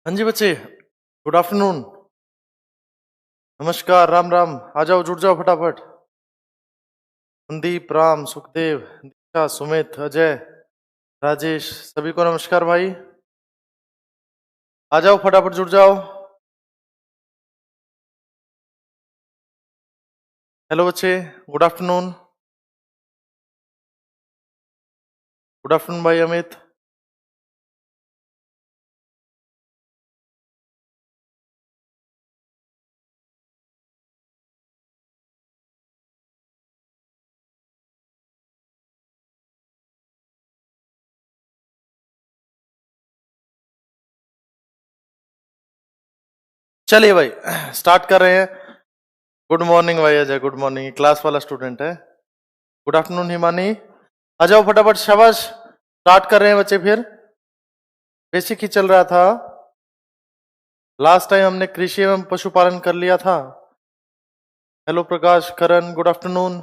हाँ जी बच्चे, good afternoon. नमस्कार, राम राम। आ जाओ, जुड़ जाओ फटाफट। संदीप, राम, सुखदेव, दीक्षा, सुमित, अजय, राजेश, सभी को नमस्कार भाई। आ जाओ फटाफट, जुड़ जाओ। हेलो बच्चे, गुड आफ्टरनून। गुड आफ्टरनून भाई अमित। चलिए भाई, स्टार्ट कर रहे हैं। गुड मॉर्निंग भाई अजय, गुड मॉर्निंग। क्लास वाला स्टूडेंट है। Good afternoon Himani. आ जाओ फटाफट, शाबाश। स्टार्ट कर रहे हैं बच्चे। फिर बेसिक ही चल रहा था। लास्ट टाइम हमने कृषि एवं पशुपालन कर लिया था। हेलो प्रकाश, करण, गुड आफ्टरनून।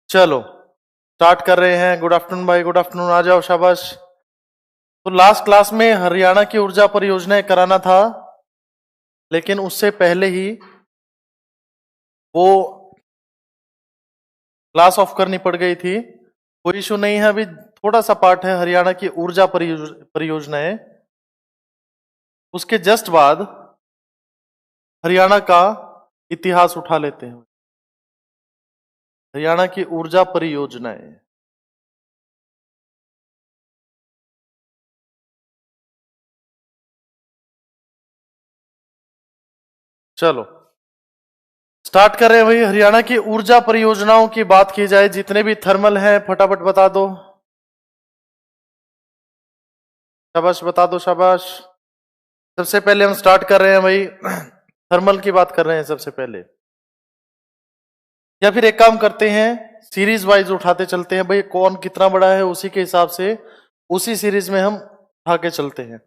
चलो स्टार्ट कर रहे हैं। गुड आफ्टरनून भाई, गुड आफ्टरनून। आ जाओ, शाबाश। तो लास्ट क्लास में हरियाणा की ऊर्जा परियोजनाएं कराना था, लेकिन उससे पहले ही वो क्लास ऑफ करनी पड़ गई थी। कोई इशू नहीं है, अभी थोड़ा सा पार्ट है हरियाणा की ऊर्जा परियोजनाएं। उसके जस्ट बाद हरियाणा का इतिहास उठा लेते हैं। हरियाणा की ऊर्जा परियोजनाएं। चलो स्टार्ट कर रहे हैं भाई। हरियाणा की ऊर्जा परियोजनाओं की बात की जाए, जितने भी थर्मल हैं फटाफट बता दो। शाबाश, बता दो, शाबाश। सबसे पहले हम स्टार्ट कर रहे हैं भाई, थर्मल की बात कर रहे हैं सबसे पहले। या फिर एक काम करते हैं, सीरीज वाइज उठाते चलते हैं भाई। कौन कितना बड़ा है उसी के हिसाब से उसी सीरीज में हम उठा के चलते हैं।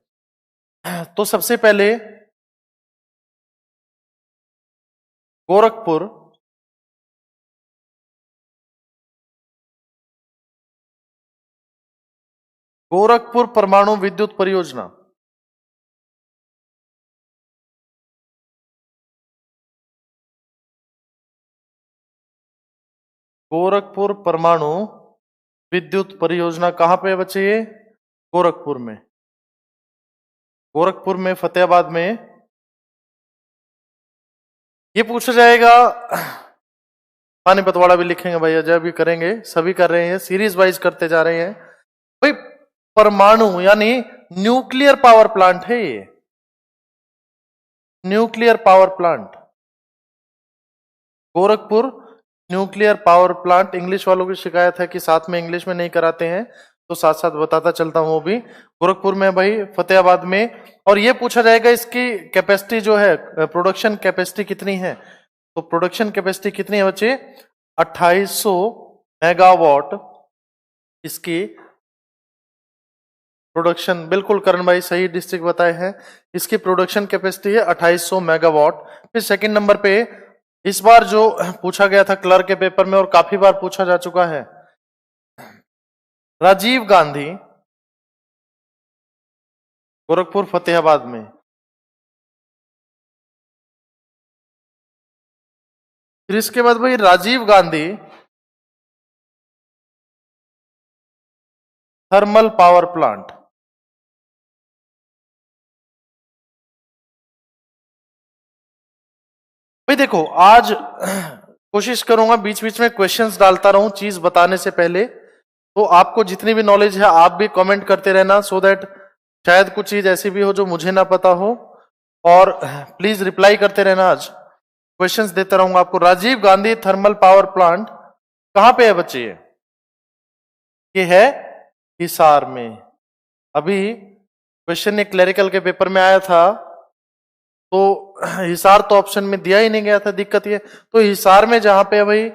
तो सबसे पहले गोरखपुर गोरखपुर परमाणु विद्युत परियोजना। गोरखपुर परमाणु विद्युत परियोजना कहां पे है बच्चे? ये गोरखपुर में। गोरखपुर में, फतेहाबाद में। ये पूछा जाएगा, पानीपत वाला भी लिखेंगे भाई, अजय भी करेंगे, सभी कर रहे हैं, सीरीज वाइज करते जा रहे हैं भाई। परमाणु यानी न्यूक्लियर पावर प्लांट है ये। Nuclear power plant Gorakhpur nuclear power plant. English वालों की शिकायत है कि साथ में इंग्लिश में नहीं कराते हैं, तो साथ साथ बताता चलता हूं। वो भी गोरखपुर में भाई, फतेहाबाद में। और ये पूछा जाएगा इसकी कैपेसिटी जो है, प्रोडक्शन कैपेसिटी कितनी है। तो प्रोडक्शन कैपेसिटी कितनी है बच्चे? 2800 मेगावाट इसकी प्रोडक्शन। बिल्कुल करण भाई, सही डिस्ट्रिक्ट बताए हैं। इसकी प्रोडक्शन कैपेसिटी है 2800 मेगावाट। फिर सेकंड नंबर पे इस बार जो पूछा गया था क्लर्क के पेपर में और काफी बार पूछा जा चुका है, राजीव गांधी गोरखपुर फतेहाबाद में। फिर इसके बाद भाई Rajiv Gandhi thermal power plant. भाई देखो, आज कोशिश करूंगा बीच बीच में क्वेश्चंस डालता रहूं चीज बताने से पहले। तो आपको जितनी भी नॉलेज है आप भी कमेंट करते रहना, सो दैट शायद कुछ चीज ऐसी भी हो जो मुझे ना पता हो। और प्लीज रिप्लाई करते रहना। आज क्वेश्चंस देता रहूंगा आपको। Rajiv Gandhi thermal power plant कहां पे है बच्चे? ये है हिसार में। अभी क्वेश्चन एक क्लरिकल के पेपर में आया था, तो हिसार तो ऑप्शन में दिया ही नहीं गया था। दिक्कत ये, तो हिसार में जहां पे भाई,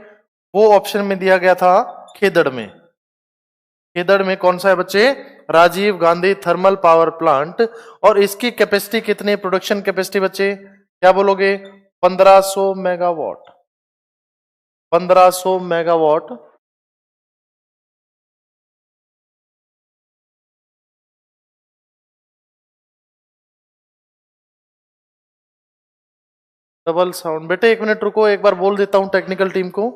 वो ऑप्शन में दिया गया था खेदड़ में। खेदड़ में कौन सा है बच्चे? Rajiv Gandhi thermal power plant. और इसकी कैपेसिटी कितनी, प्रोडक्शन कैपेसिटी बच्चे क्या बोलोगे? 1500 मेगावाट। 1500 megawatt double sound. बेटे एक मिनट रुको, एक बार बोल देता हूं टेक्निकल टीम को।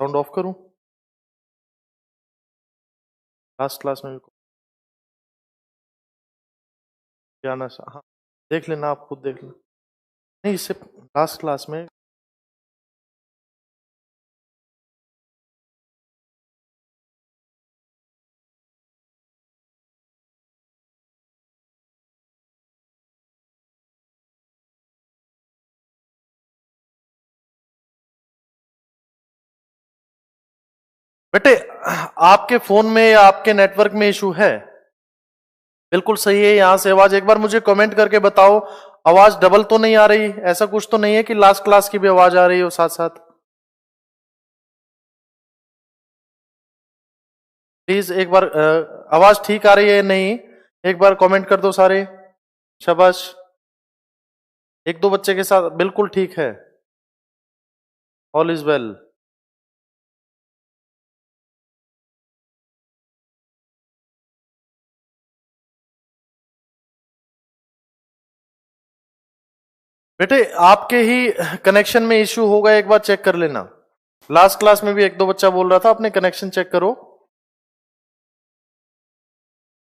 साउंड ऑफ करूं? लास्ट क्लास में भी जाना, हाँ देख लेना, आप खुद देख लेना। नहीं, इससे लास्ट क्लास में बेटे आपके फोन में या आपके नेटवर्क में इशू है? बिल्कुल सही है। यहां से आवाज एक बार मुझे कमेंट करके बताओ, आवाज डबल तो नहीं आ रही? ऐसा कुछ तो नहीं है कि लास्ट क्लास की भी आवाज आ रही हो साथ साथ? प्लीज एक बार आवाज ठीक आ रही है नहीं, एक बार कमेंट कर दो सारे। शाबाश। एक दो बच्चे के साथ बिल्कुल ठीक है। All is well. बेटे आपके ही कनेक्शन में इश्यू होगा, एक बार चेक कर लेना। लास्ट क्लास में भी एक दो बच्चा बोल रहा था, अपने कनेक्शन चेक करो।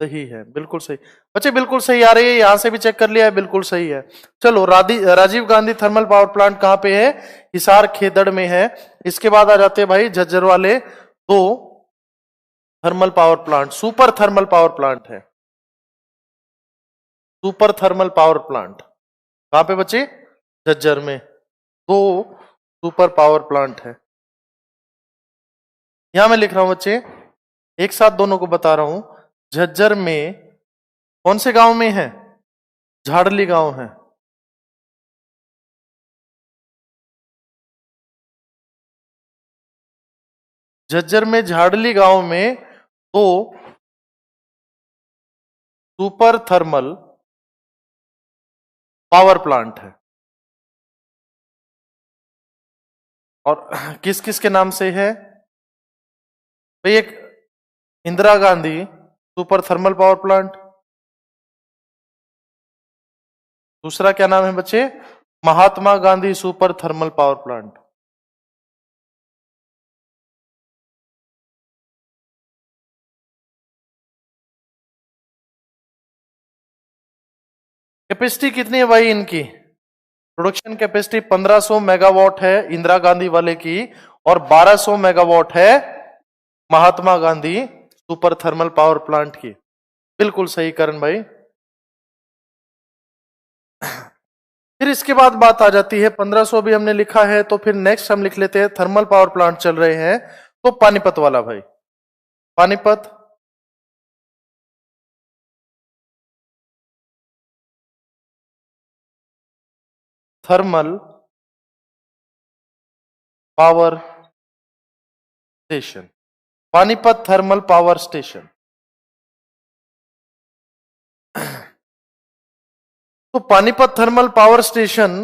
सही है, बिल्कुल सही बच्चे, बिल्कुल सही आ रही है। यहां से भी चेक कर लिया है, बिल्कुल सही है। चलो, Rajiv Gandhi thermal power plant कहां पे है? हिसार खेदड़ में है। इसके बाद आ जाते हैं भाई झज्जर वाले दो thermal power plant, super thermal power plant है। सुपर थर्मल पावर प्लांट कहां पे बच्चे? झज्जर में दो सुपर पावर प्लांट है। यहां मैं लिख रहा हूं बच्चे, एक साथ दोनों को बता रहा हूं। झज्जर में कौन से गांव में है? झाड़ली गांव है। झज्जर में झाड़ली गांव में दो सुपर थर्मल पावर प्लांट है। और किस किस के नाम से है भाई? एक Indira Gandhi super thermal power plant, दूसरा क्या नाम है बच्चे? Mahatma Gandhi super thermal power plant. Capacity कितनी है भाई इनकी? प्रोडक्शन कैपेसिटी 1500 मेगावाट है इंदिरा गांधी वाले की, और 1200 मेगावाट है Mahatma Gandhi super thermal power plant की। बिल्कुल सही करण भाई। फिर इसके बाद बात आ जाती है, 1500 भी हमने लिखा है, तो फिर नेक्स्ट हम लिख लेते हैं थर्मल पावर प्लांट चल रहे हैं तो पानीपत वाला भाई। Panipat thermal power station, Panipat thermal power station. तो Panipat thermal power station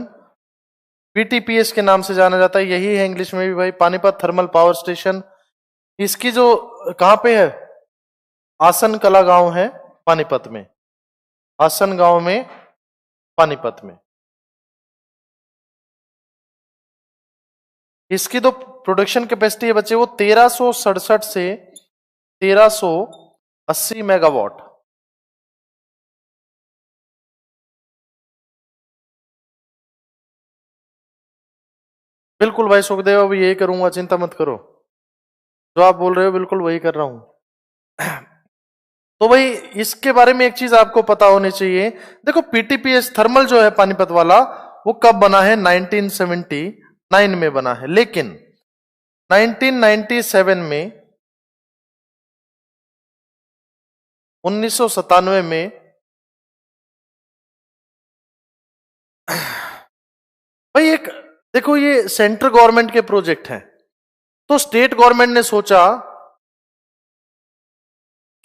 PTPS के नाम से जाना जाता है, यही है इंग्लिश में भी भाई, पानीपत थर्मल पावर स्टेशन। इसकी जो कहां पे है? आसन कला गांव है पानीपत में, आसन गांव में पानीपत में। इसकी तो प्रोडक्शन कैपेसिटी है बच्चे वो 1367 से 1380 मेगावाट। बिल्कुल भाई सुखदेव, अभी यही करूंगा, चिंता मत करो, जो आप बोल रहे हो बिल्कुल वही कर रहा हूं। तो भाई इसके बारे में एक चीज आपको पता होनी चाहिए। देखो पीटीपीएस थर्मल जो है पानीपत वाला, वो कब बना है? 1979 में बना है। लेकिन 1997 में 1997 में भाई एक देखो, ये सेंट्रल गवर्नमेंट के प्रोजेक्ट हैं, तो स्टेट गवर्नमेंट ने सोचा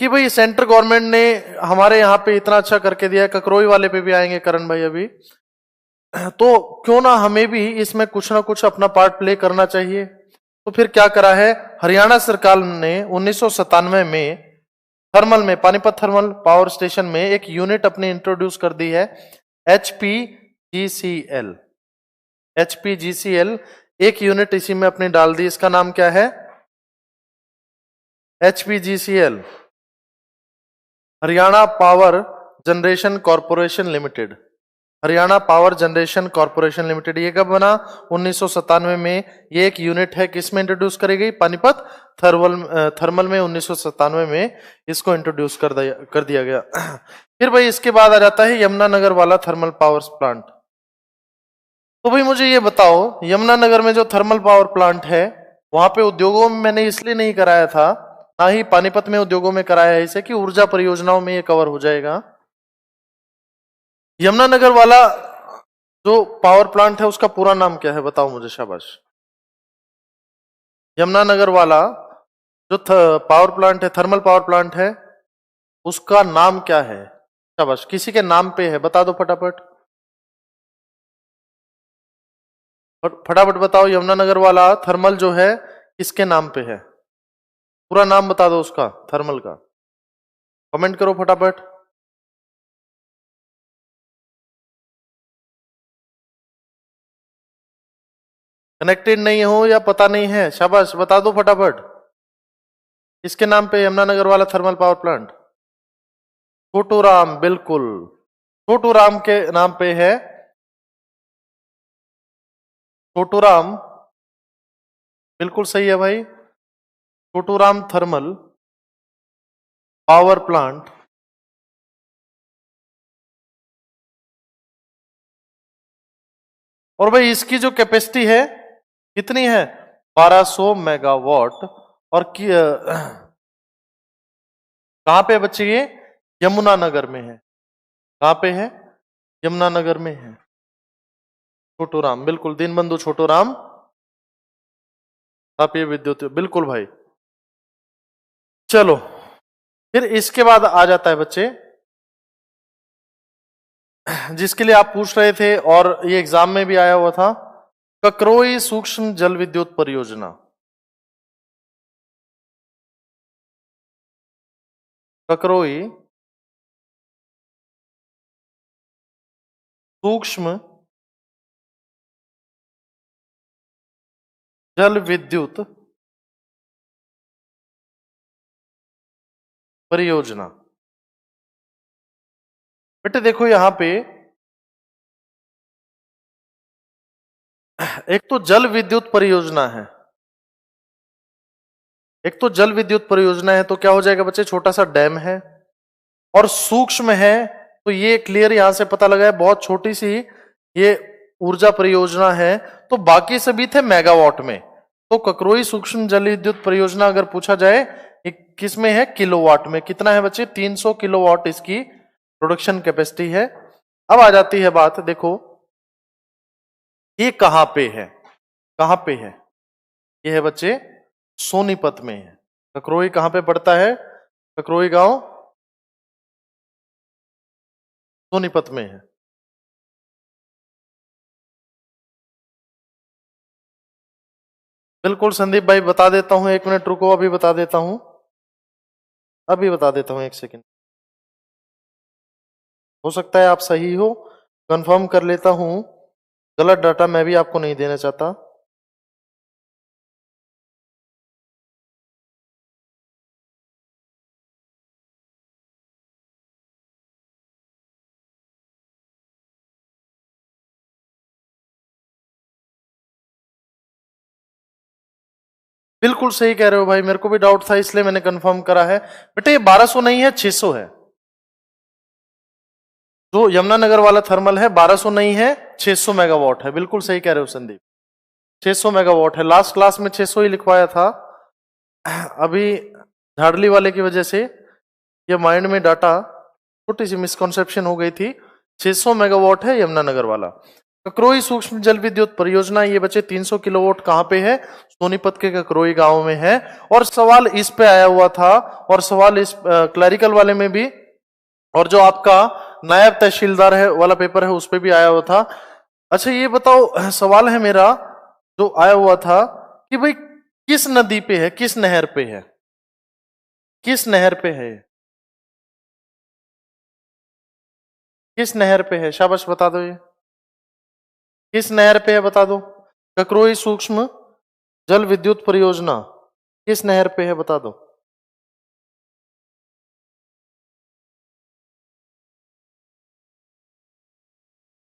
कि भाई सेंट्रल गवर्नमेंट ने हमारे यहाँ पे इतना अच्छा करके दिया है, ककरोई वाले पे भी आएंगे करण भाई अभी, तो क्यों ना हमें भी इसमें कुछ ना कुछ अपना पार्ट प्ले करना चाहिए। तो फिर क्या करा है, हरियाणा सरकार ने 1997 में थर्मल में, पानीपत थर्मल पावर स्टेशन में एक यूनिट अपनी इंट्रोड्यूस कर दी है, HPGCL। HPGCL एक यूनिट इसी में अपनी डाल दी, इसका नाम क्या है, HPGCL, Haryana power generation corporation limited. Haryana power generation corporation limited, ये कब बना, 1997 में। ये एक यूनिट है, किसमें इंट्रोड्यूस करी गई, पानीपत थर्मल में 1997 में इसको इंट्रोड्यूस कर दिया गया। फिर भाई इसके बाद आ जाता है यमुनानगर वाला थर्मल पावर प्लांट। तो भाई मुझे ये बताओ, यमुनानगर में जो थर्मल पावर प्लांट है, वहां पे उद्योगों में मैंने इसलिए नहीं कराया था, ना ही पानीपत में उद्योगों में कराया है इसे, कि ऊर्जा परियोजनाओं में ये कवर हो जाएगा। यमुनानगर वाला जो पावर प्लांट है उसका पूरा नाम क्या है, बताओ मुझे, शाबाश। यमुनानगर वाला जो पावर प्लांट है, थर्मल पावर प्लांट है, उसका नाम क्या है, शाबाश। किसी के नाम पे है, बता दो फटाफट, फटाफट बताओ। यमुनानगर वाला थर्मल जो है किसके नाम पे है, पूरा नाम बता दो उसका, थर्मल का, कमेंट करो फटाफट। कनेक्टेड नहीं हो या पता नहीं है, शाबाश बता दो फटाफट, किसके नाम पे यमुनानगर वाला thermal power plant, Chhotu Ram, बिल्कुल छोटू राम के नाम पे है। छोटू राम बिल्कुल सही है भाई, Chhotu Ram thermal power plant. और भाई इसकी जो कैपेसिटी है कितनी है, 1200 मेगावाट। और कहां पे बच्चे, ये यमुनानगर में है। कहां पे है, यमुनानगर में है। छोटू राम, बिल्कुल दीनबंधु छोटू राम तापीय विद्युत, बिल्कुल भाई। चलो फिर इसके बाद आ जाता है बच्चे, जिसके लिए आप पूछ रहे थे और ये एग्जाम में भी आया हुआ था, ककरोई सूक्ष्म जल विद्युत परियोजना। ककरोई सूक्ष्म जल विद्युत परियोजना। बेटे देखो यहां पे एक तो जल विद्युत परियोजना है, एक तो जल विद्युत परियोजना है, तो क्या हो जाएगा बच्चे, छोटा सा डैम है। और सूक्ष्म है, तो ये क्लियर यहां से पता लगा है, बहुत छोटी सी ये ऊर्जा परियोजना है। तो बाकी सभी थे मेगावाट में, तो ककरोई सूक्ष्म जल विद्युत परियोजना अगर पूछा जाए किस में है, किलोवाट में। कितना है बच्चे, 300 किलोवाट इसकी प्रोडक्शन कैपेसिटी है। अब आ जाती है बात, देखो ये कहां पे है, कहां पे है, ये है बच्चे सोनीपत में है। ककरोई कहां पे पड़ता है, ककरोई गांव सोनीपत में है। बिल्कुल संदीप भाई, बता देता हूं, 1 मिनट रुको, अभी बता देता हूं, अभी बता देता हूं, 1 सेकंड। हो सकता है आप सही हो, कंफर्म कर लेता हूं, गलत डाटा मैं भी आपको नहीं देना चाहता। बिल्कुल सही कह रहे हो भाई, मेरे को भी डाउट था इसलिए मैंने कंफर्म करा है। बेटे ये 1200 नहीं है, 600 है। जो यमुनानगर वाला थर्मल है 1200 नहीं है, 600 मेगावाट है। बिल्कुल सही कह रहे हो संदीप। 600 मेगावाट है। लास्ट क्लास में 600 ही लिखवाया था, अभी झाड़ली वाले की वजह से ये माइंड में डाटा छोटी सी मिसकॉन्सेप्शन हो गई थी। 600 मेगावाट है यमुनानगर वाला। ककरोई सूक्ष्म जल विद्युत परियोजना, ये बच्चे 300 किलोवाट कहां पे है? सोनीपत के ककरोई गांव में है। और सवाल इस पे आया हुआ था, और सवाल इस क्लरिकल वाले में भी, और जो आपका नायब तहसीलदार है वाला पेपर है उस पे भी आया हुआ था। अच्छा ये बताओ, सवाल है मेरा जो आया हुआ था कि भाई किस नदी पे है, किस नहर पे है, किस नहर पे है, किस नहर पे है? शाबाश बता दो, ये किस नहर पे है बता दो। ककरोई सूक्ष्म जल विद्युत परियोजना किस नहर पे है बता दो।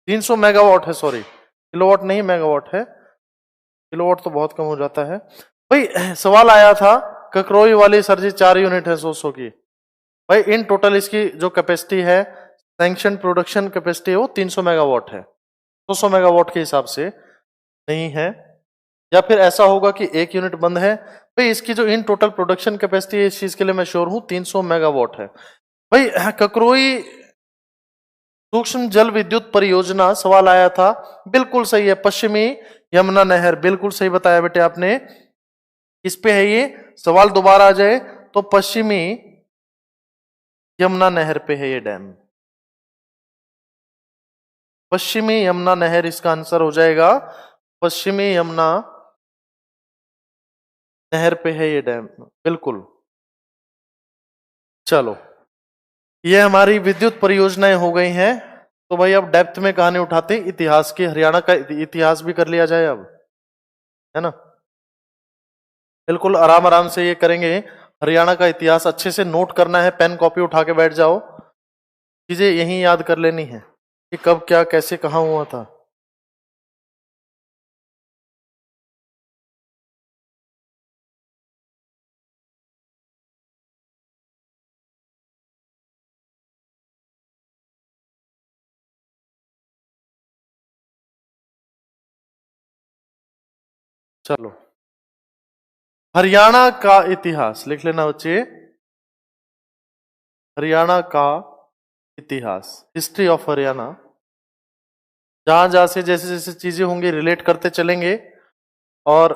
तीन 300 मेगावाट है, सॉरी किलोवाट नहीं मेगावाट है, किलोवाट तो बहुत कम हो जाता है भाई। सवाल आया था ककरोई वाली सर जी 4 यूनिट है 100 की भाई, इन टोटल इसकी जो कैपेसिटी है, सैंक्शन प्रोडक्शन कैपेसिटी है वो 300 मेगावाट है। 200 मेगावाट के हिसाब से नहीं है, या फिर ऐसा होगा कि एक यूनिट बंद है भाई। इसकी जो इन टोटल प्रोडक्शन कैपेसिटी है, इस चीज के लिए मैं श्योर हूं 300 मेगावाट है भाई। ककरोई सूक्ष्म जल विद्युत परियोजना सवाल आया था, बिल्कुल सही है, पश्चिमी यमुना नहर, बिल्कुल सही बताया बेटे आपने। किस पे है ये? सवाल दोबारा आ जाए तो पश्चिमी यमुना नहर पे है ये डैम। पश्चिमी यमुना नहर इसका आंसर हो जाएगा, पश्चिमी यमुना नहर पे है ये डैम, बिल्कुल। चलो, ये हमारी विद्युत परियोजनाएं हो गई हैं। तो भाई अब डेप्थ में कहानी उठाते, इतिहास की, हरियाणा का इतिहास भी कर लिया जाए अब, है ना। बिल्कुल आराम आराम से ये करेंगे। हरियाणा का इतिहास अच्छे से नोट करना है, पेन कॉपी उठा के बैठ जाओ, चीजें यही याद कर लेनी है कि कब क्या कैसे कहाँ हुआ था। चलो, हरियाणा का इतिहास लिख लेना बच्चे, हरियाणा का इतिहास, हिस्ट्री ऑफ हरियाणा। जहां जहां से जैसे जैसे चीजें होंगी रिलेट करते चलेंगे। और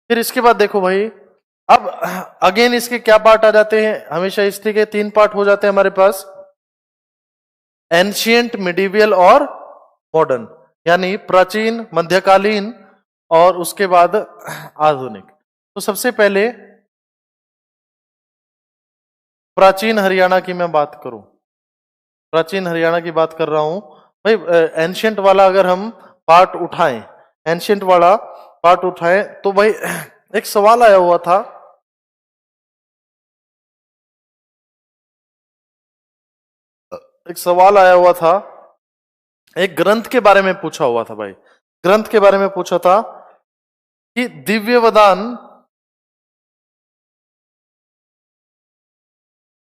फिर इसके बाद देखो भाई, अब अगेन इसके क्या पार्ट आ जाते हैं? हमेशा हिस्ट्री के 3 पार्ट हो जाते हैं हमारे पास, एंशियंट, मिडिवियल और मॉडर्न, यानी प्राचीन, मध्यकालीन और उसके बाद आधुनिक। तो सबसे पहले प्राचीन हरियाणा की मैं बात करूं, प्राचीन हरियाणा की बात कर रहा हूं भाई। एंशियंट वाला अगर हम पार्ट उठाएं, एंशियंट वाला पार्ट उठाएं तो भाई एक सवाल आया हुआ था, एक सवाल आया हुआ था, एक ग्रंथ के बारे में पूछा हुआ था भाई। ग्रंथ के बारे में पूछा था कि दिव्यवदान,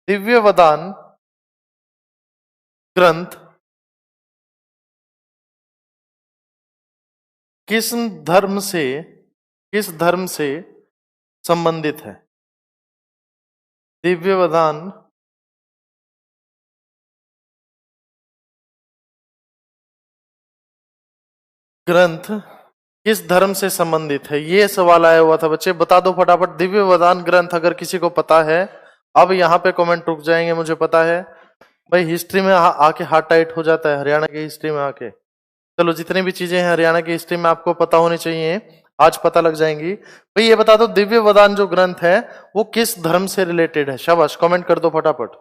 दिव्यवदान ग्रंथ किस धर्म से, किस धर्म से संबंधित है? दिव्यवदान ग्रंथ किस धर्म से संबंधित है, ये सवाल आया हुआ था बच्चे। बता दो फटाफट, दिव्यवदान ग्रंथ अगर किसी को पता है। अब यहाँ पे कमेंट रुक जाएंगे, मुझे पता है भाई, हिस्ट्री में आके हार्ट टाइट हो जाता है हरियाणा की हिस्ट्री में आके। चलो, जितनी भी चीजें हैं हरियाणा की हिस्ट्री में आपको पता होनी चाहिए, आज पता लग जाएंगी भाई। ये बता दो दिव्यवदान जो ग्रंथ है वो किस धर्म से रिलेटेड है? शाबाश, कमेंट कर दो फटाफट,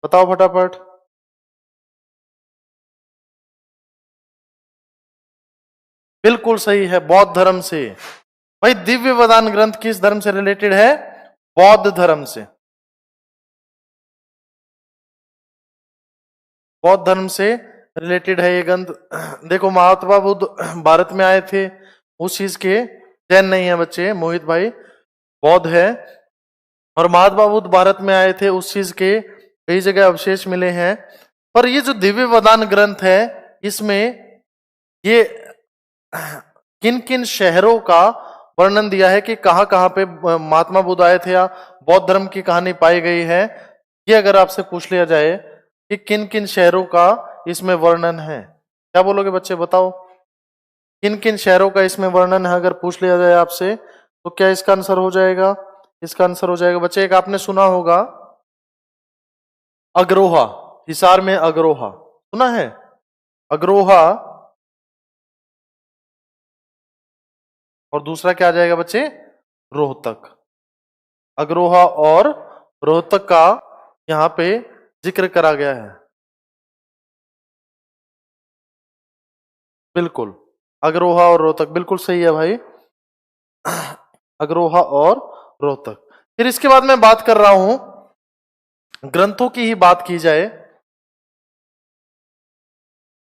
बताओ फटाफट। बिल्कुल सही है, बौद्ध धर्म से। भाई दिव्यवदान ग्रंथ किस धर्म से रिलेटेड है? बौद्ध धर्म से, बौद्ध धर्म से रिलेटेड है ये ग्रंथ। देखो, महात्मा बुद्ध भारत में आए थे उस चीज के, जैन नहीं है बच्चे, मोहित भाई बौद्ध है। और महात्मा बुद्ध भारत में आए थे, उस चीज के कई जगह अवशेष मिले हैं। पर ये जो दिव्य वरदान ग्रंथ है, इसमें ये किन किन शहरों का वर्णन दिया है कि कहां कहां पे महात्मा बुद्ध आए थे या बौद्ध धर्म की कहानी पाई गई है। ये अगर आपसे पूछ लिया जाए कि किन किन शहरों का इसमें वर्णन है, क्या बोलोगे बच्चे, बताओ किन किन शहरों का इसमें वर्णन है। अगर पूछ लिया जाए आपसे तो क्या इसका आंसर हो जाएगा? इसका आंसर हो जाएगा बच्चे, एक आपने सुना होगा अग्रोहा, हिसार में अग्रोहा, सुना है अग्रोहा। और दूसरा क्या आ जाएगा बच्चे? रोहतक। अग्रोहा और रोहतक का यहां पे जिक्र करा गया है। बिल्कुल, अग्रोहा और रोहतक बिल्कुल सही है भाई, अग्रोहा और रोहतक। फिर इसके बाद मैं बात कर रहा हूं, ग्रंथों की ही बात की जाए,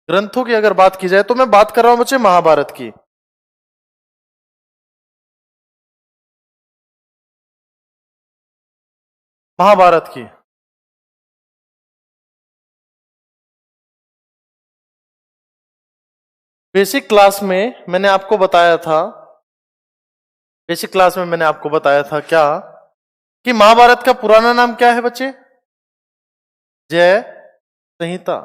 ग्रंथों की अगर बात की जाए तो मैं बात कर रहा हूं बच्चे महाभारत की। महाभारत की बेसिक क्लास में मैंने आपको बताया था, बेसिक क्लास में मैंने आपको बताया था क्या कि महाभारत का पुराना नाम क्या है बच्चे? जय संहिता।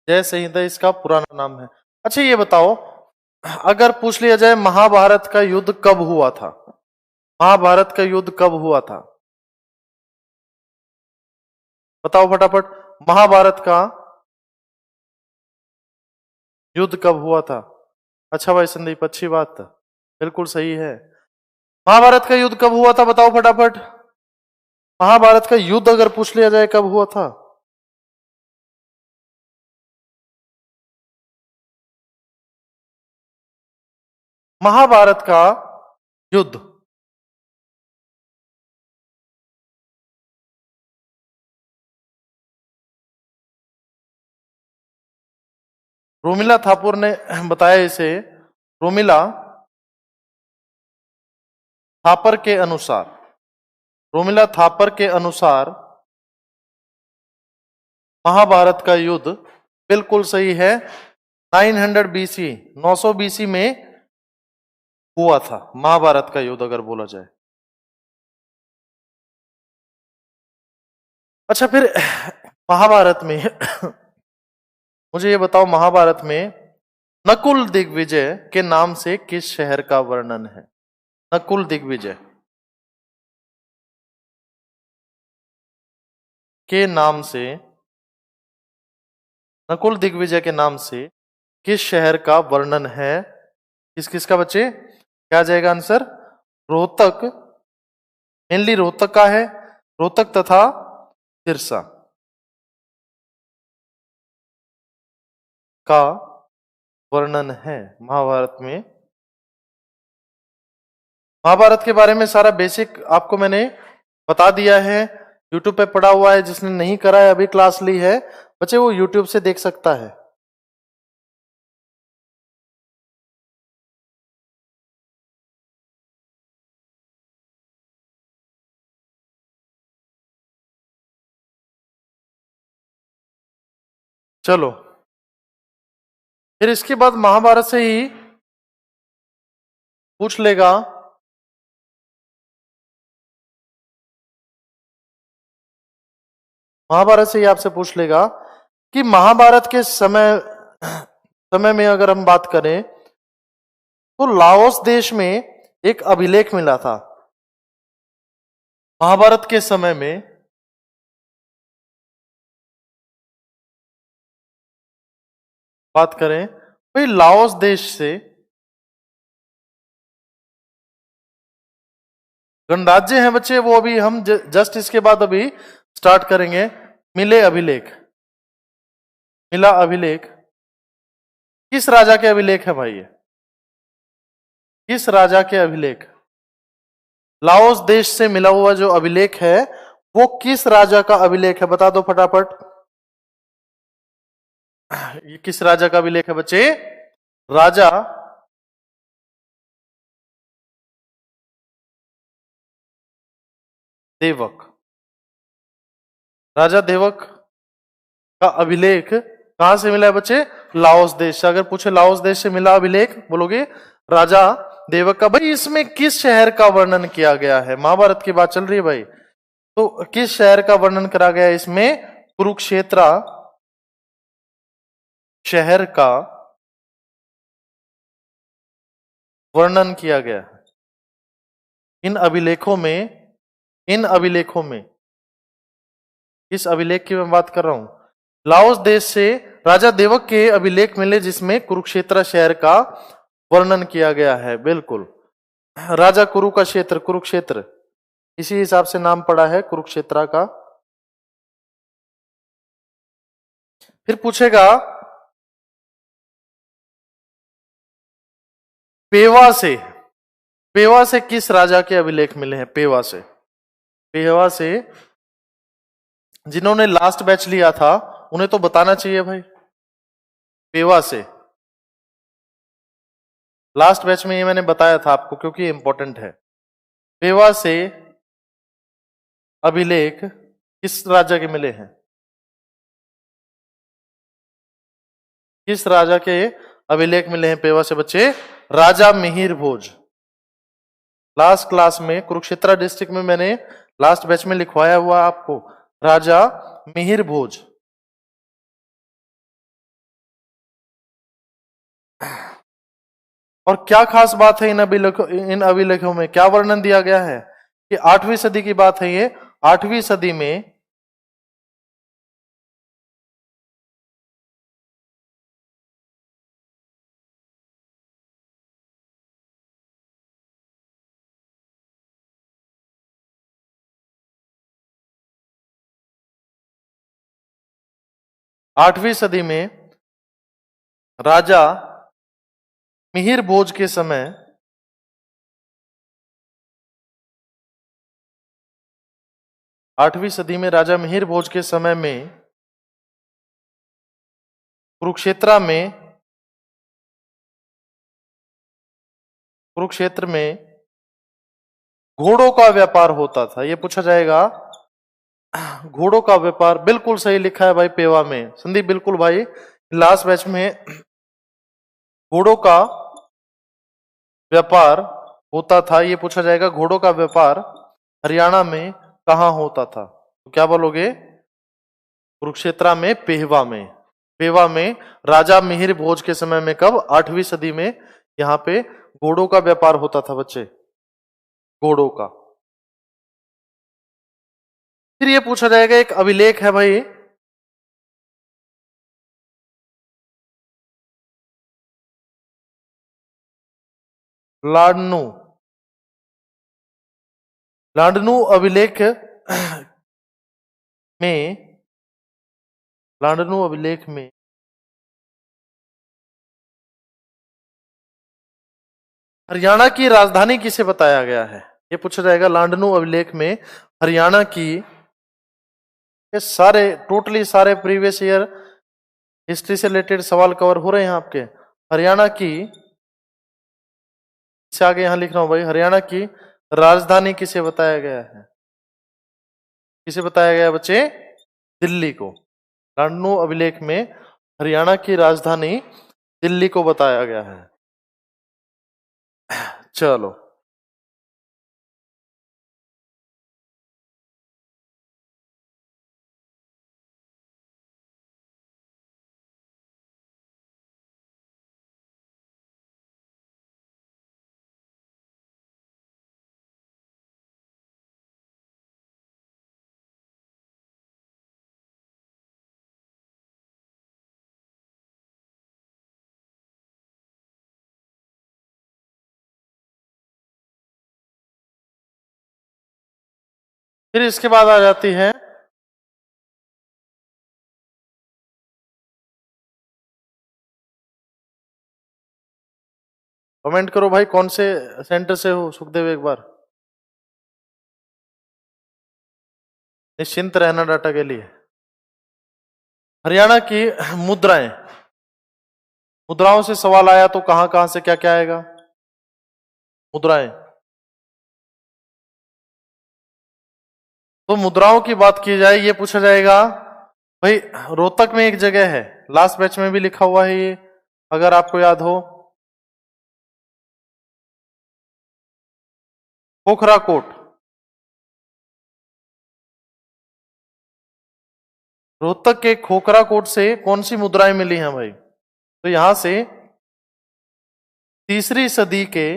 जय संहिता इसका पुराना नाम है। अच्छा ये बताओ, अगर पूछ लिया जाए महाभारत का युद्ध कब हुआ था, महाभारत का युद्ध कब हुआ था, बताओ फटाफट, महाभारत का युद्ध कब हुआ था? अच्छा भाई संदीप, अच्छी बात, बिल्कुल सही है। महाभारत का युद्ध कब हुआ था बताओ फटाफट, महाभारत का युद्ध अगर पूछ लिया जाए कब हुआ था? महाभारत का युद्ध रोमिला थापुर ने बताया इसे, रोमिला थापर के अनुसार, रोमिला थापर के अनुसार महाभारत का युद्ध बिल्कुल सही है 900 बीसी, 900 बीसी में हुआ था महाभारत का युद्ध अगर बोला जाए। अच्छा फिर महाभारत में मुझे ये बताओ, महाभारत में नकुल दिग्विजय के नाम से किस शहर का वर्णन है? नकुल दिग्विजय के नाम से, नकुल दिग्विजय के नाम से किस शहर का वर्णन है? किस किस का बच्चे, क्या आ जाएगा आंसर? रोहतक, मेनली रोहतक का है, रोहतक तथा सिरसा का वर्णन है महाभारत में। महाभारत के बारे में सारा बेसिक आपको मैंने बता दिया है, यूट्यूब पे पड़ा हुआ है, जिसने नहीं करा है अभी क्लास ली है बच्चे वो यूट्यूब से देख सकता है। चलो फिर इसके बाद महाभारत से ही पूछ लेगा, महाभारत से ही आपसे पूछ लेगा कि महाभारत के समय में अगर हम बात करें तो लाओस देश में एक अभिलेख मिला था। महाभारत के समय में बात करें भाई, लाओस देश से गणराज्य हैं बच्चे, वो अभी हम जस्ट इसके बाद अभी स्टार्ट करेंगे। मिले अभिलेख, मिला अभिलेख, किस राजा के अभिलेख है भाई ये? किस राजा के अभिलेख? लाओस देश से मिला हुआ जो अभिलेख है वो किस राजा का अभिलेख है, बता दो फटाफट। ये किस राजा का अभिलेख है बच्चे? राजा देवक। राजा देवक का अभिलेख कहां से मिला है बच्चे? लाओस देश से। अगर पूछे लाओस देश से मिला अभिलेख, बोलोगे राजा देवक का। भाई इसमें किस शहर का वर्णन किया गया है? महाभारत की बात चल रही है भाई, तो किस शहर का वर्णन करा गया है इसमें? कुरुक्षेत्र शहर का वर्णन किया गया है इन अभिलेखों में। इन अभिलेखों में इस अभिलेख की मैं बात कर रहा हूं। लाओस देश से राजा देवक के अभिलेख मिले जिसमें कुरुक्षेत्र शहर का वर्णन किया गया है। बिल्कुल, राजा कुरु का क्षेत्र कुरुक्षेत्र, इसी हिसाब से नाम पड़ा है कुरुक्षेत्र का। फिर पूछेगा पेवा से। पेवा से किस राजा के अभिलेख मिले हैं? पेवा से। पेवा से जिन्होंने लास्ट बैच लिया था उन्हें तो बताना चाहिए भाई। पेवा से लास्ट बैच में ये मैंने बताया था आपको क्योंकि इंपॉर्टेंट है। पेवा से अभिलेख किस राजा के मिले हैं? किस राजा के अभिलेख मिले हैं पेवा से बच्चे? राजा मिहिर भोज। लास्ट क्लास में कुरुक्षेत्र डिस्ट्रिक्ट में मैंने लास्ट बैच में लिखवाया हुआ आपको, राजा मिहिर भोज। और क्या खास बात है इन अभिलेखों में? क्या वर्णन दिया गया है कि 8वीं सदी की बात है ये। 8वीं सदी में 8वीं सदी में राजा मिहिर भोज के समय 8वीं सदी में राजा मिहिर भोज के समय में कुरुक्षेत्र में घोड़ों का व्यापार होता था। ये पूछा जाएगा, घोड़ों का व्यापार। बिल्कुल सही लिखा है भाई पेवा में। संदीप बिल्कुल भाई, लास्ट बैच में घोड़ों का व्यापार होता था। ये पूछा जाएगा घोड़ों का व्यापार हरियाणा में कहां होता था? तो क्या बोलोगे? कुरुक्षेत्र में, पेहवा में। पेवा में राजा मिहिर भोज के समय में। कब? 8वीं सदी में यहां पे घोड़ों का व्यापार होता था बच्चे, घोड़ों का। फिर ये पूछा जाएगा एक अभिलेख है भाई, लाडनू। लाडनू अभिलेख में, लाडनू अभिलेख में हरियाणा की राजधानी किसे बताया गया है? ये पूछा जाएगा लाडनू अभिलेख में हरियाणा की। ये सारे टोटली सारे प्रीवियस ईयर हिस्ट्री से रिलेटेड सवाल कवर हो रहे हैं आपके। हरियाणा की, इससे आगे यहां लिख रहा हूं भाई, हरियाणा की राजधानी किसे बताया गया है? किसे बताया गया बच्चे? दिल्ली को। लाडनू अभिलेख में हरियाणा की राजधानी दिल्ली को बताया गया है। चलो, फिर इसके बाद आ जाती है कमेंट करो भाई कौन से सेंटर से हो सुखदेव, एक बार निश्चिंत रहना डाटा के लिए। हरियाणा की मुद्राएं, मुद्राओं से सवाल आया तो कहां कहां से क्या क्या आएगा? मुद्राएं, तो मुद्राओं की बात की जाए, ये पूछा जाएगा भाई, रोहतक में एक जगह है, लास्ट बैच में भी लिखा हुआ है ये, अगर आपको याद हो, पोखरा कोट। रोहतक के खोखरा कोट से कौन सी मुद्राएं मिली हैं भाई? तो यहां से 3री सदी के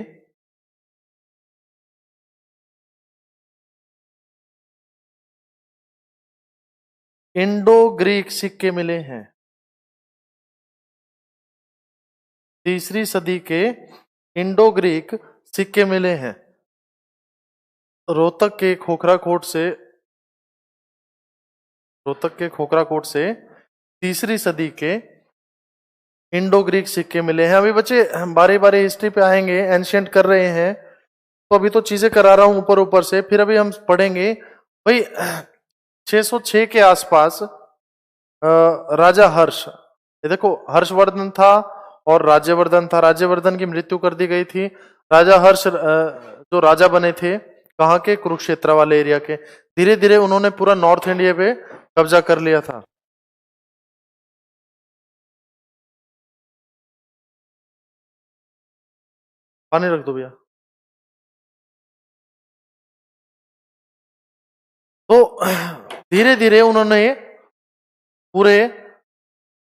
इंडो ग्रीक सिक्के मिले हैं। 3री सदी के इंडो ग्रीक सिक्के मिले हैं रोहतक के खोखरा कोट से। रोहतक के खोखरा कोट से 3री सदी के इंडो ग्रीक सिक्के मिले हैं। अभी बच्चे बारी बारी हिस्ट्री पे आएंगे, एंशियंट कर रहे हैं, तो अभी तो चीजें करा रहा हूं ऊपर ऊपर से, फिर अभी हम पढ़ेंगे भाई 606 के आसपास राजा हर्ष, ये देखो हर्षवर्धन था और राज्यवर्धन था, राज्यवर्धन की मृत्यु कर दी गई थी। राजा हर्ष जो राजा बने थे कहाँ के, कुरुक्षेत्र वाले एरिया के, धीरे धीरे उन्होंने पूरा नॉर्थ इंडिया पे कब्जा कर लिया था। पानी रख दो भैया। तो धीरे धीरे उन्होंने पूरे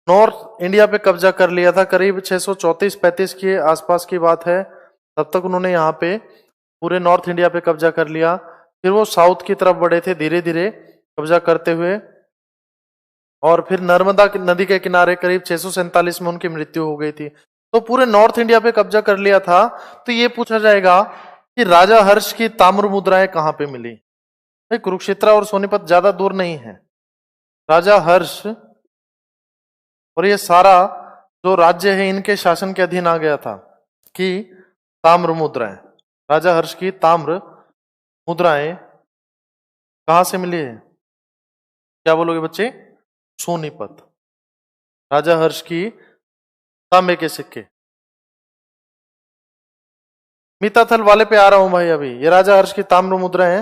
नॉर्थ इंडिया पे कब्जा कर लिया था, करीब 634-35 के आसपास की बात है, तब तक उन्होंने यहाँ पे पूरे नॉर्थ इंडिया पे कब्जा कर लिया। फिर वो साउथ की तरफ बढ़े थे धीरे धीरे कब्जा करते हुए, और फिर नर्मदा नदी के किनारे करीब 647 में उनकी मृत्यु हो गई थी। तो पूरे नॉर्थ इंडिया पे कब्जा कर लिया था। तो ये पूछा जाएगा कि राजा हर्ष की ताम्र मुद्राएं कहाँ पे मिली? भाई कुरुक्षेत्र और सोनीपत ज्यादा दूर नहीं है। राजा हर्ष और ये सारा जो राज्य है इनके शासन के अधीन आ गया था कि ताम्र मुद्राएं, राजा हर्ष की ताम्र मुद्राएं कहां से मिली है? क्या बोलोगे बच्चे? सोनीपत। राजा हर्ष की तांबे के सिक्के। मीताथल वाले पे आ रहा हूं भाई अभी, ये राजा हर्ष की ताम्र मुद्रा है,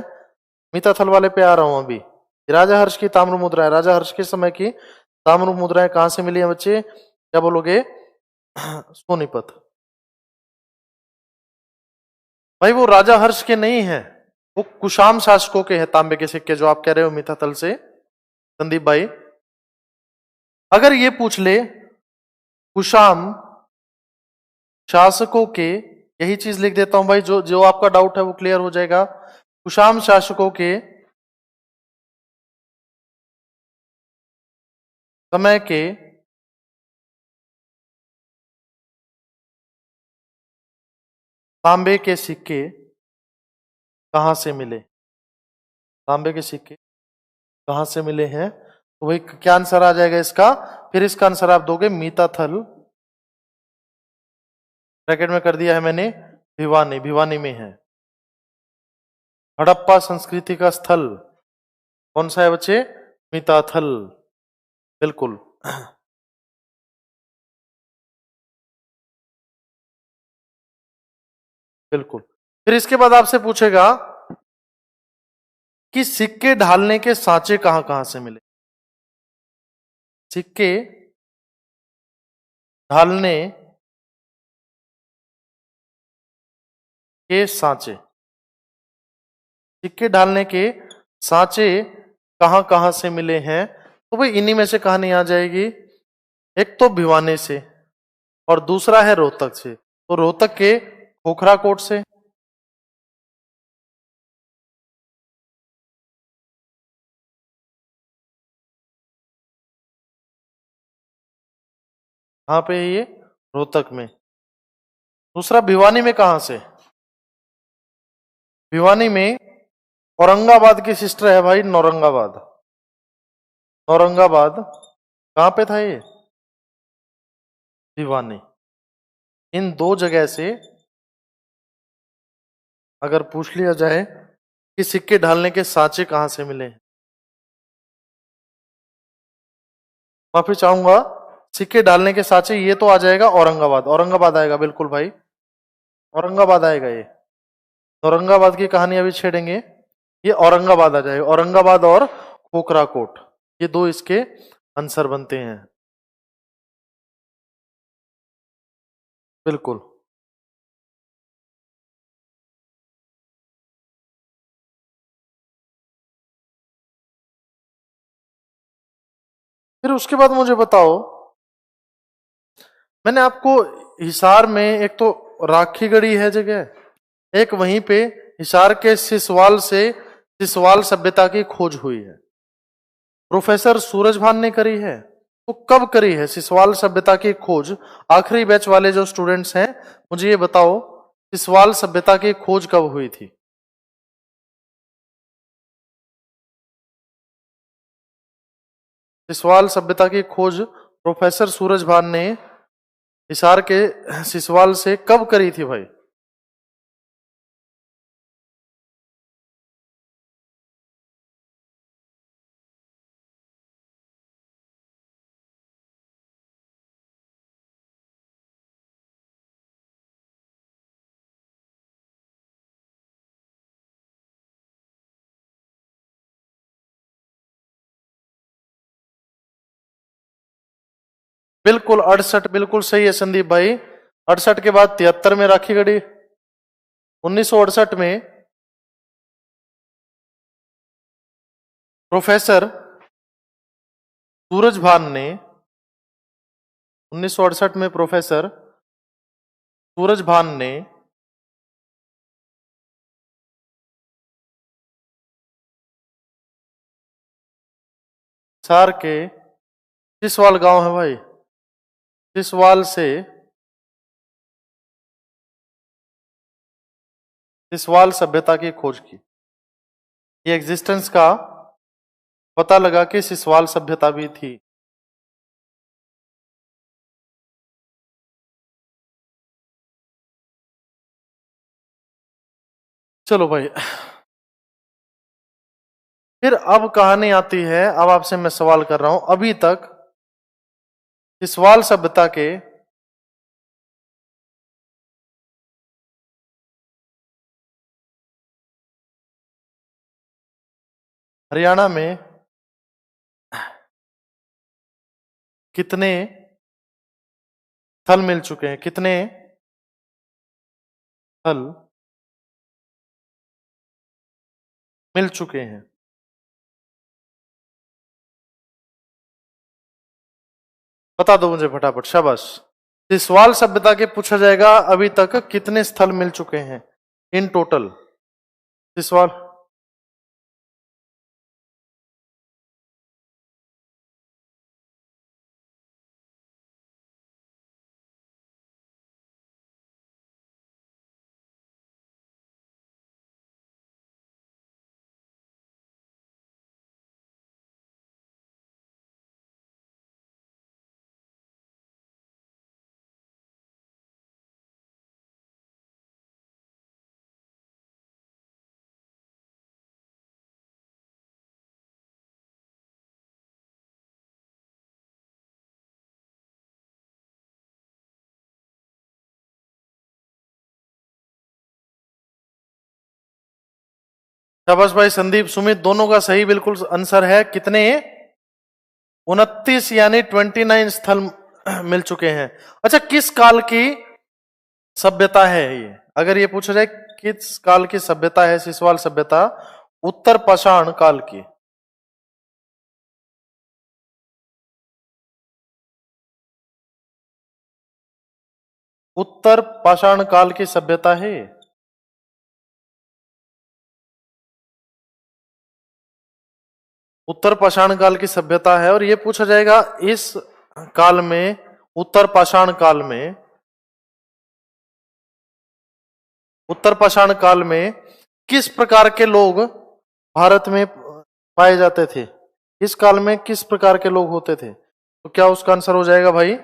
मीताथल वाले पे आ रहा हूं अभी। ये राजा हर्ष की ताम्र मुद्रा है, राजा हर्ष के समय की ताम्र मुद्राएं कहां से मिली है बच्चे? क्या बोलोगे? सोनीपत। भाई वो राजा हर्ष के नहीं है, वो कुशाम शासकों के हैं तांबे के सिक्के, जो आप कह रहे हो मीताथल से संदीप भाई। अगर ये पूछ ले कुशाम शासकों के, यही चीज लिख देता हूं भाई, जो जो आपका डाउट है वो क्लियर हो जाएगा। कुशाम शासकों के समय के तांबे के सिक्के कहां से मिले? तांबे के सिक्के कहां से मिले हैं? तो वही क्या आंसर आ जाएगा इसका? फिर इसका आंसर आप दोगे मीताथल, ब्रैकेट में कर दिया है मैंने, भिवानी, भिवानी में है। हड़प्पा संस्कृति का स्थल कौन सा है बच्चे? मीताथल, बिल्कुल। बिल्कुल। फिर इसके बाद आपसे पूछेगा कि सिक्के ढालने के सांचे कहां कहां से मिले? सिक्के ढालने के सांचे, सिक्के ढालने के सांचे कहां कहां से मिले हैं? तो भाई इन्हीं में से कहानी आ जाएगी, एक तो भिवानी से और दूसरा है रोहतक से। तो रोहतक के खोखरा कोट से, कहां पे है ये? रोहतक में। दूसरा भिवानी में कहां से? भिवानी में औरंगाबाद की सिस्टर है भाई, नौरंगाबाद। औरंगाबाद कहां पे था ये? भिवानी। इन दो जगह से अगर पूछ लिया जाए कि सिक्के ढालने के सांचे कहां से मिले, माफी चाहूंगा, सिक्के डालने के सांचे ये तो आ जाएगा औरंगाबाद, औरंगाबाद आएगा बिल्कुल भाई, औरंगाबाद आएगा ये। औरंगाबाद की कहानी अभी छेड़ेंगे। ये औरंगाबाद आ जाएगा, औरंगाबाद और खोखराकोट, ये दो इसके आंसर बनते हैं। बिल्कुल। फिर उसके बाद मुझे बताओ, मैंने आपको हिसार में एक तो राखीगढ़ी है जगह, एक वहीं पे हिसार के सिसवाल से सिसवाल सभ्यता की खोज हुई है, प्रोफेसर सूरजभान ने करी है। तो कब करी है सिसवाल सभ्यता की खोज? आखिरी बैच वाले जो स्टूडेंट्स हैं, मुझे ये बताओ, सिसवाल सभ्यता की खोज कब हुई थी? सिसवाल सभ्यता की खोज प्रोफेसर सूरजभान ने हिसार के सिसवाल से कब करी थी भाई? बिल्कुल 68, बिल्कुल सही है संदीप भाई। 68 के बाद 73 में राखी गढ़ी। 1968 में प्रोफेसर सूरजभान ने, 1968 में प्रोफेसर सूरजभान ने हिसार के, सिसवाल गांव है भाई, सिसवाल से सिसवाल सभ्यता की खोज की। ये एग्जिस्टेंस का पता लगा कि सिसवाल सभ्यता भी थी। चलो भाई, फिर अब कहानी आती है, अब आपसे मैं सवाल कर रहा हूं, अभी तक सिसवाल सभ्यता के हरियाणा में कितने स्थल मिल चुके हैं? कितने स्थल मिल चुके हैं? बता दो मुझे फटाफट, शाबाश। सिसवाल सभ्यता के पूछा जाएगा अभी तक कितने स्थल मिल चुके हैं इन टोटल? सिसवाल, शाबाश भाई, संदीप सुमित दोनों का सही बिल्कुल आंसर है। कितने? 29, यानी 29 स्थल मिल चुके हैं। अच्छा, किस काल की सभ्यता है ये? अगर ये पूछा जाए किस काल की सभ्यता है सिसवाल सभ्यता, उत्तर पाषाण काल की। उत्तर पाषाण काल की सभ्यता है ये। उत्तर पाषाण काल की सभ्यता है, और ये पूछा जाएगा इस काल में, उत्तर पाषाण काल में, उत्तर पाषाण काल में किस प्रकार के लोग भारत में पाए जाते थे? इस काल में किस प्रकार के लोग होते थे? तो क्या उसका आंसर हो जाएगा भाई?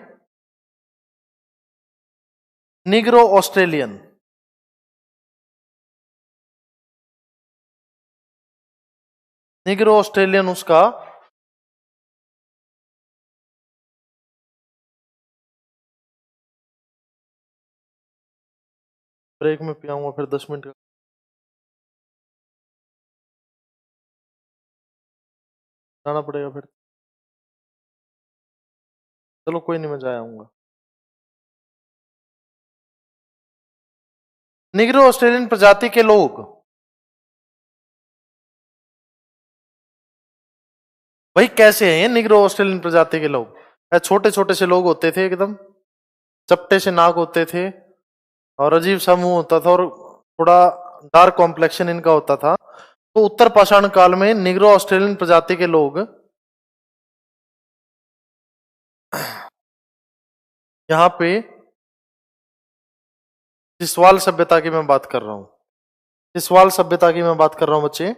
Negro Australian. निग्रो ऑस्ट्रेलियन उसका। ब्रेक में पियाऊंगा फिर 10 मिनट का। जाना पड़ेगा फिर। चलो कोई नहीं, मैं जा आऊंगा। निग्रो ऑस्ट्रेलियन प्रजाति के लोग, भाई कैसे हैं ये निग्रो ऑस्ट्रेलियन प्रजाति के लोग? छोटे छोटे से लोग होते थे, एकदम चपटे से नाक होते थे, और अजीब सा मुंह होता था, और थोड़ा डार्क कॉम्प्लेक्शन इनका होता था। तो उत्तर पाषाण काल में निग्रो ऑस्ट्रेलियन प्रजाति के लोग यहाँ पे सिसवाल सभ्यता की मैं बात कर रहा हूं, सिसवाल सभ्यता की मैं बात कर रहा हूं बच्चे।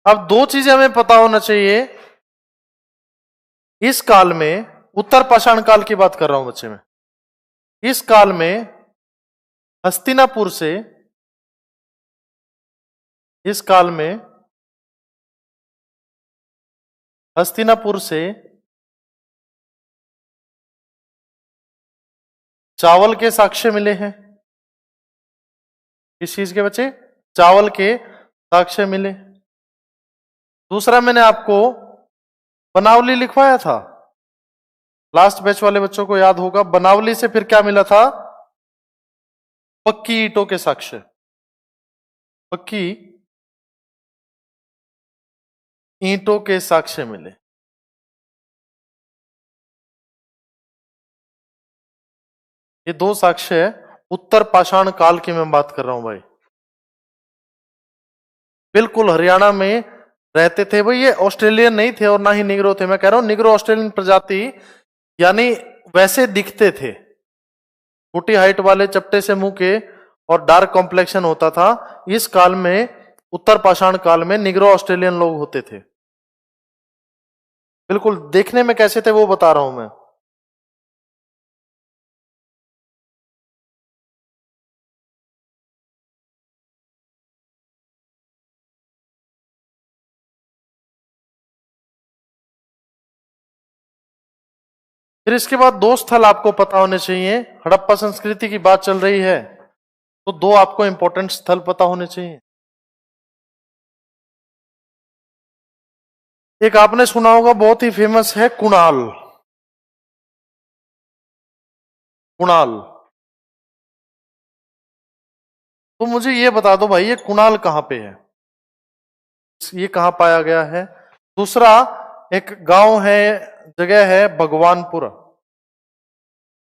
अब दो चीजें हमें पता होना चाहिए इस काल में, उत्तर पाषाण काल की बात कर रहा हूं बच्चे मैं। इस काल में हस्तिनापुर से, इस काल में हस्तिनापुर से चावल के साक्ष्य मिले हैं। किस चीज के बच्चे? चावल के साक्ष्य मिले। दूसरा, मैंने आपको बनावली लिखवाया था, लास्ट बैच वाले बच्चों को याद होगा। बनावली से फिर क्या मिला था? पक्की ईंटों के साक्ष्य, पक्की ईंटों के साक्ष्य मिले। ये दो साक्ष्य है, उत्तर पाषाण काल की मैं बात कर रहा हूं भाई। बिल्कुल हरियाणा में रहते थे भाई, ये ऑस्ट्रेलियन नहीं थे और ना ही निग्रो थे। मैं कह रहा हूं निग्रो ऑस्ट्रेलियन प्रजाति, यानी वैसे दिखते थे, छोटी हाइट वाले, चपटे से मुंह के, और डार्क कॉम्प्लेक्शन होता था। इस काल में, उत्तर पाषाण काल में निग्रो ऑस्ट्रेलियन लोग होते थे। बिल्कुल देखने में कैसे थे वो बता रहा हूं मैं। फिर इसके बाद दो स्थल आपको पता होने चाहिए। हड़प्पा संस्कृति की बात चल रही है तो दो आपको इंपॉर्टेंट स्थल पता होने चाहिए। एक आपने सुना होगा, बहुत ही फेमस है, कुणाल। कुणाल, तो मुझे ये बता दो भाई, ये कुणाल कहां पे है, ये कहां पाया गया है? दूसरा, एक गांव है, जगह है भगवानपुरा,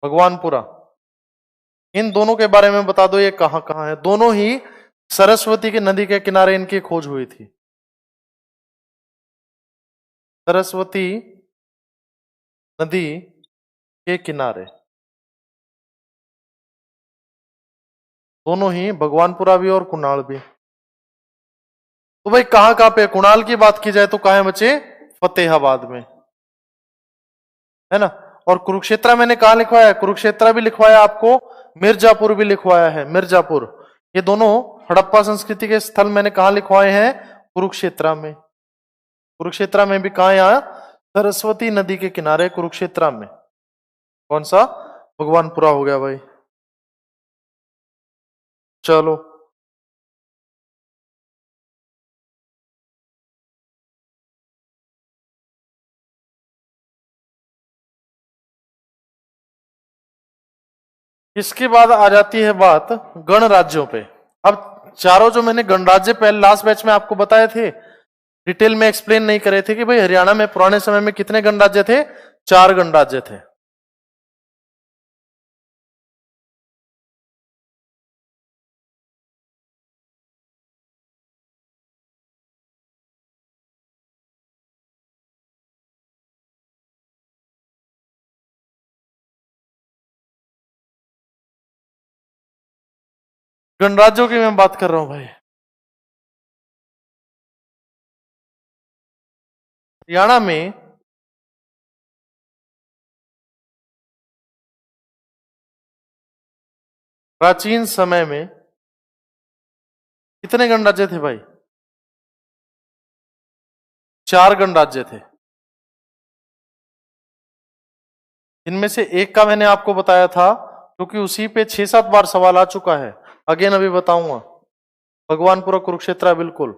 भगवानपुरा। इन दोनों के बारे में बता दो, ये कहां कहां है? दोनों ही सरस्वती के नदी के किनारे इनकी खोज हुई थी। सरस्वती नदी के किनारे, दोनों ही, भगवानपुरा भी और कुणाल भी। तो भाई कहां कहां पे? कुणाल की बात की जाए तो कहां है बच्चे? फतेहाबाद में, है ना। और कुरुक्षेत्र मैंने कहा लिखवाया? कुरुक्षेत्र भी लिखवाया आपको, मिर्जापुर भी लिखवाया है, मिर्जापुर। ये दोनों हड़प्पा संस्कृति के स्थल मैंने कहा लिखवाए हैं? कुरुक्षेत्र में। कुरुक्षेत्र में भी कहा? यहाँ सरस्वती नदी के किनारे कुरुक्षेत्र में। कौन सा? भगवानपुरा हो गया भाई। चलो, इसके बाद आ जाती है बात गणराज्यों पे। अब चारों जो मैंने गणराज्य पहले लास्ट बैच में आपको बताए थे, डिटेल में एक्सप्लेन नहीं करे थे कि भाई हरियाणा में पुराने समय में कितने गणराज्य थे? 4 गणराज्य थे। गणराज्यों की मैं बात कर रहा हूं भाई। हरियाणा में प्राचीन समय में कितने गणराज्य थे भाई? 4 गणराज्य थे। इनमें से एक का मैंने आपको बताया था, क्योंकि उसी पे 6-7 बार सवाल आ चुका है। अगेन अभी बताऊंगा। भगवानपुरा कुरुक्षेत्र है, बिल्कुल।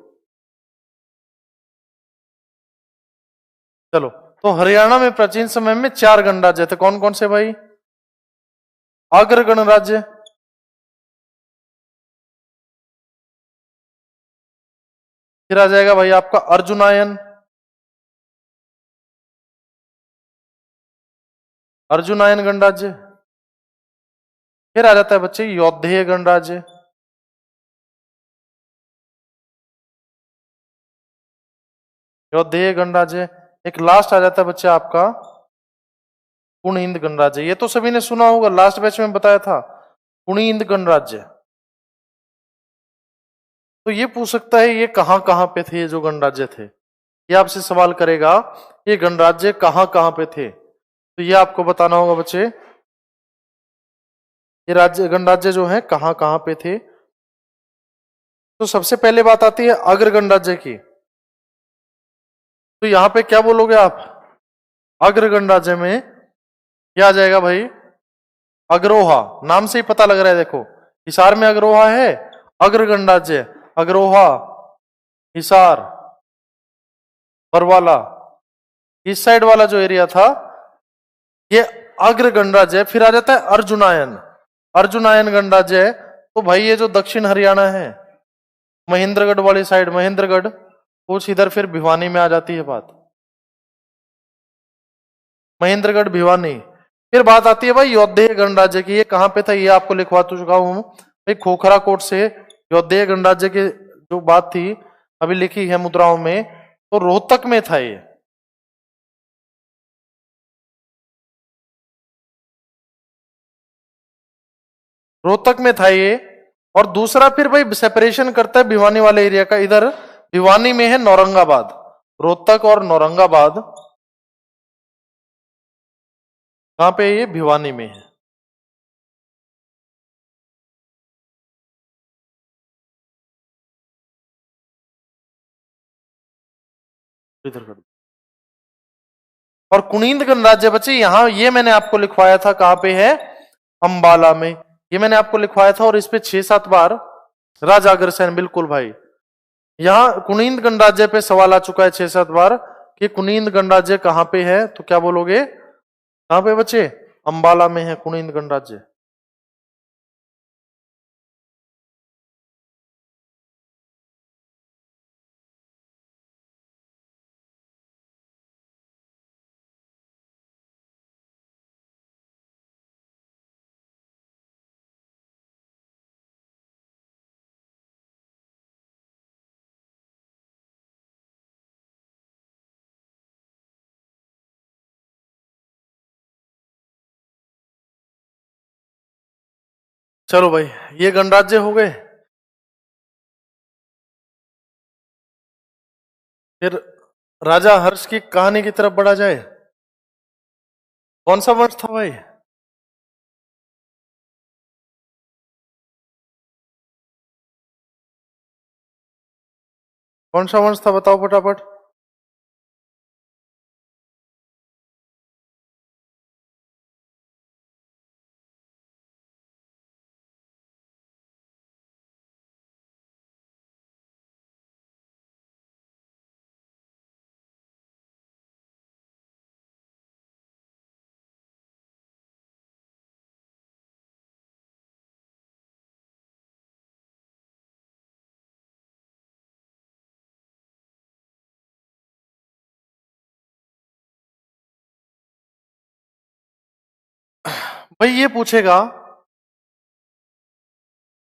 चलो, तो हरियाणा में प्राचीन समय में 4 गणराज्य थे। कौन कौन से भाई? अग्र गणराज्य, फिर आ जाएगा भाई आपका अर्जुनायन, अर्जुनायन गणराज्य, फिर आ जाता है बच्चे यौधेय गणराज्य, यौधेय गणराज्य, एक लास्ट आ जाता है बच्चे आपका कुणिंद गणराज्य। ये तो सभी ने सुना होगा, लास्ट बैच में बताया था, कुणिंद गणराज्य। तो ये पूछ सकता है ये कहां कहां पे थे, ये जो गणराज्य थे, ये आपसे सवाल करेगा ये गणराज्य कहां कहां पे थे। तो ये आपको बताना होगा बच्चे, ये राज्य गणराज्य जो है कहां कहां पे थे। तो सबसे पहले बात आती है अग्र गणराज्य की। तो यहां पे क्या बोलोगे आप? अग्र गणराज्य में क्या आ जाएगा भाई? अग्रोहा, नाम से ही पता लग रहा है, देखो हिसार में अग्रोहा है, अग्र गणराज्य, अग्रोहा, हिसार, बरवाला, इस साइड वाला जो एरिया था ये अग्र गणराज्य है। फिर आ जाता है अर्जुनायन, अर्जुनायन गणराज्य है। तो भाई ये जो दक्षिण हरियाणा है, महेंद्रगढ़ वाली साइड, महेंद्रगढ़, कुछ इधर फिर भिवानी में आ जाती है बात, महेंद्रगढ़ भिवानी। फिर बात आती है भाई यौधेय गणराज्य की, ये कहां पे था, ये आपको लिखवा चुका हूं भाई, खोखरा कोट से यौधेय गणराज्य की जो बात थी अभी लिखी है मुद्राओं में, तो रोहतक में था ये। रोहतक में था ये। और दूसरा फिर भाई सेपरेशन करता है भिवानी वाले एरिया का, इधर भिवानी में है नौरंगाबाद, रोहतक और नौरंगाबाद कहां पे है? ये भिवानी में है। इधर कर दो। और कुनींद गणराज्य बच्चे यहां, ये मैंने आपको लिखवाया था कहां पे है? अंबाला में, ये मैंने आपको लिखवाया था। और इस पे 6-7 बार राजा अग्रसेन, बिल्कुल भाई। यहां कुनींद गणराज्य पे सवाल आ चुका है 6-7 बार कि कुनींद गणराज्य कहां पे है, तो क्या बोलोगे? कहां पे बच्चे? अंबाला में है कुनींद गणराज्य। चलो भाई, ये गणराज्य हो गए। फिर राजा हर्ष की कहानी की तरफ बढ़ा जाए। कौन सा वंश था भाई? कौन सा वंश था, बताओ फटाफट। भाई ये पूछेगा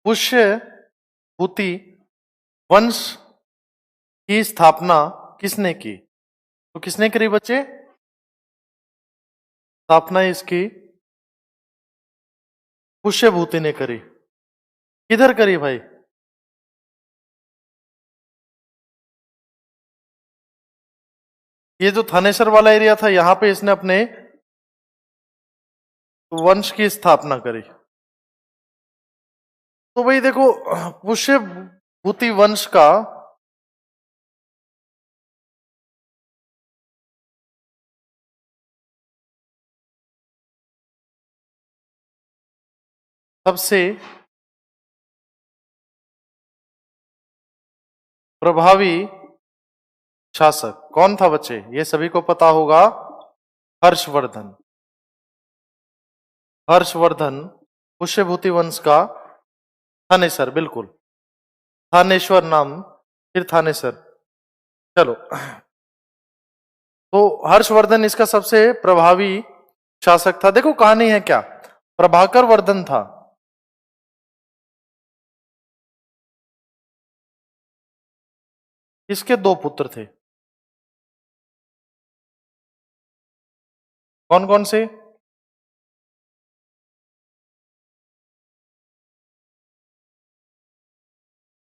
पुष्य भूति वंश की स्थापना किसने की? तो किसने करी बच्चे? स्थापना इसकी पुष्यभूति ने करी। किधर करी भाई? ये जो थानेसर वाला एरिया था, यहां पे इसने अपने वंश की स्थापना करी। तो भाई देखो, पुष्यभूति वंश का सबसे प्रभावी शासक कौन था बच्चे? ये सभी को पता होगा, हर्षवर्धन। हर्षवर्धन पुष्यभूति वंश का थानेसर, बिल्कुल थानेश्वर नाम, फिर थानेसर। चलो, तो हर्षवर्धन इसका सबसे प्रभावी शासक था। देखो कहानी है क्या, प्रभाकर वर्धन था, इसके दो पुत्र थे। कौन कौन से?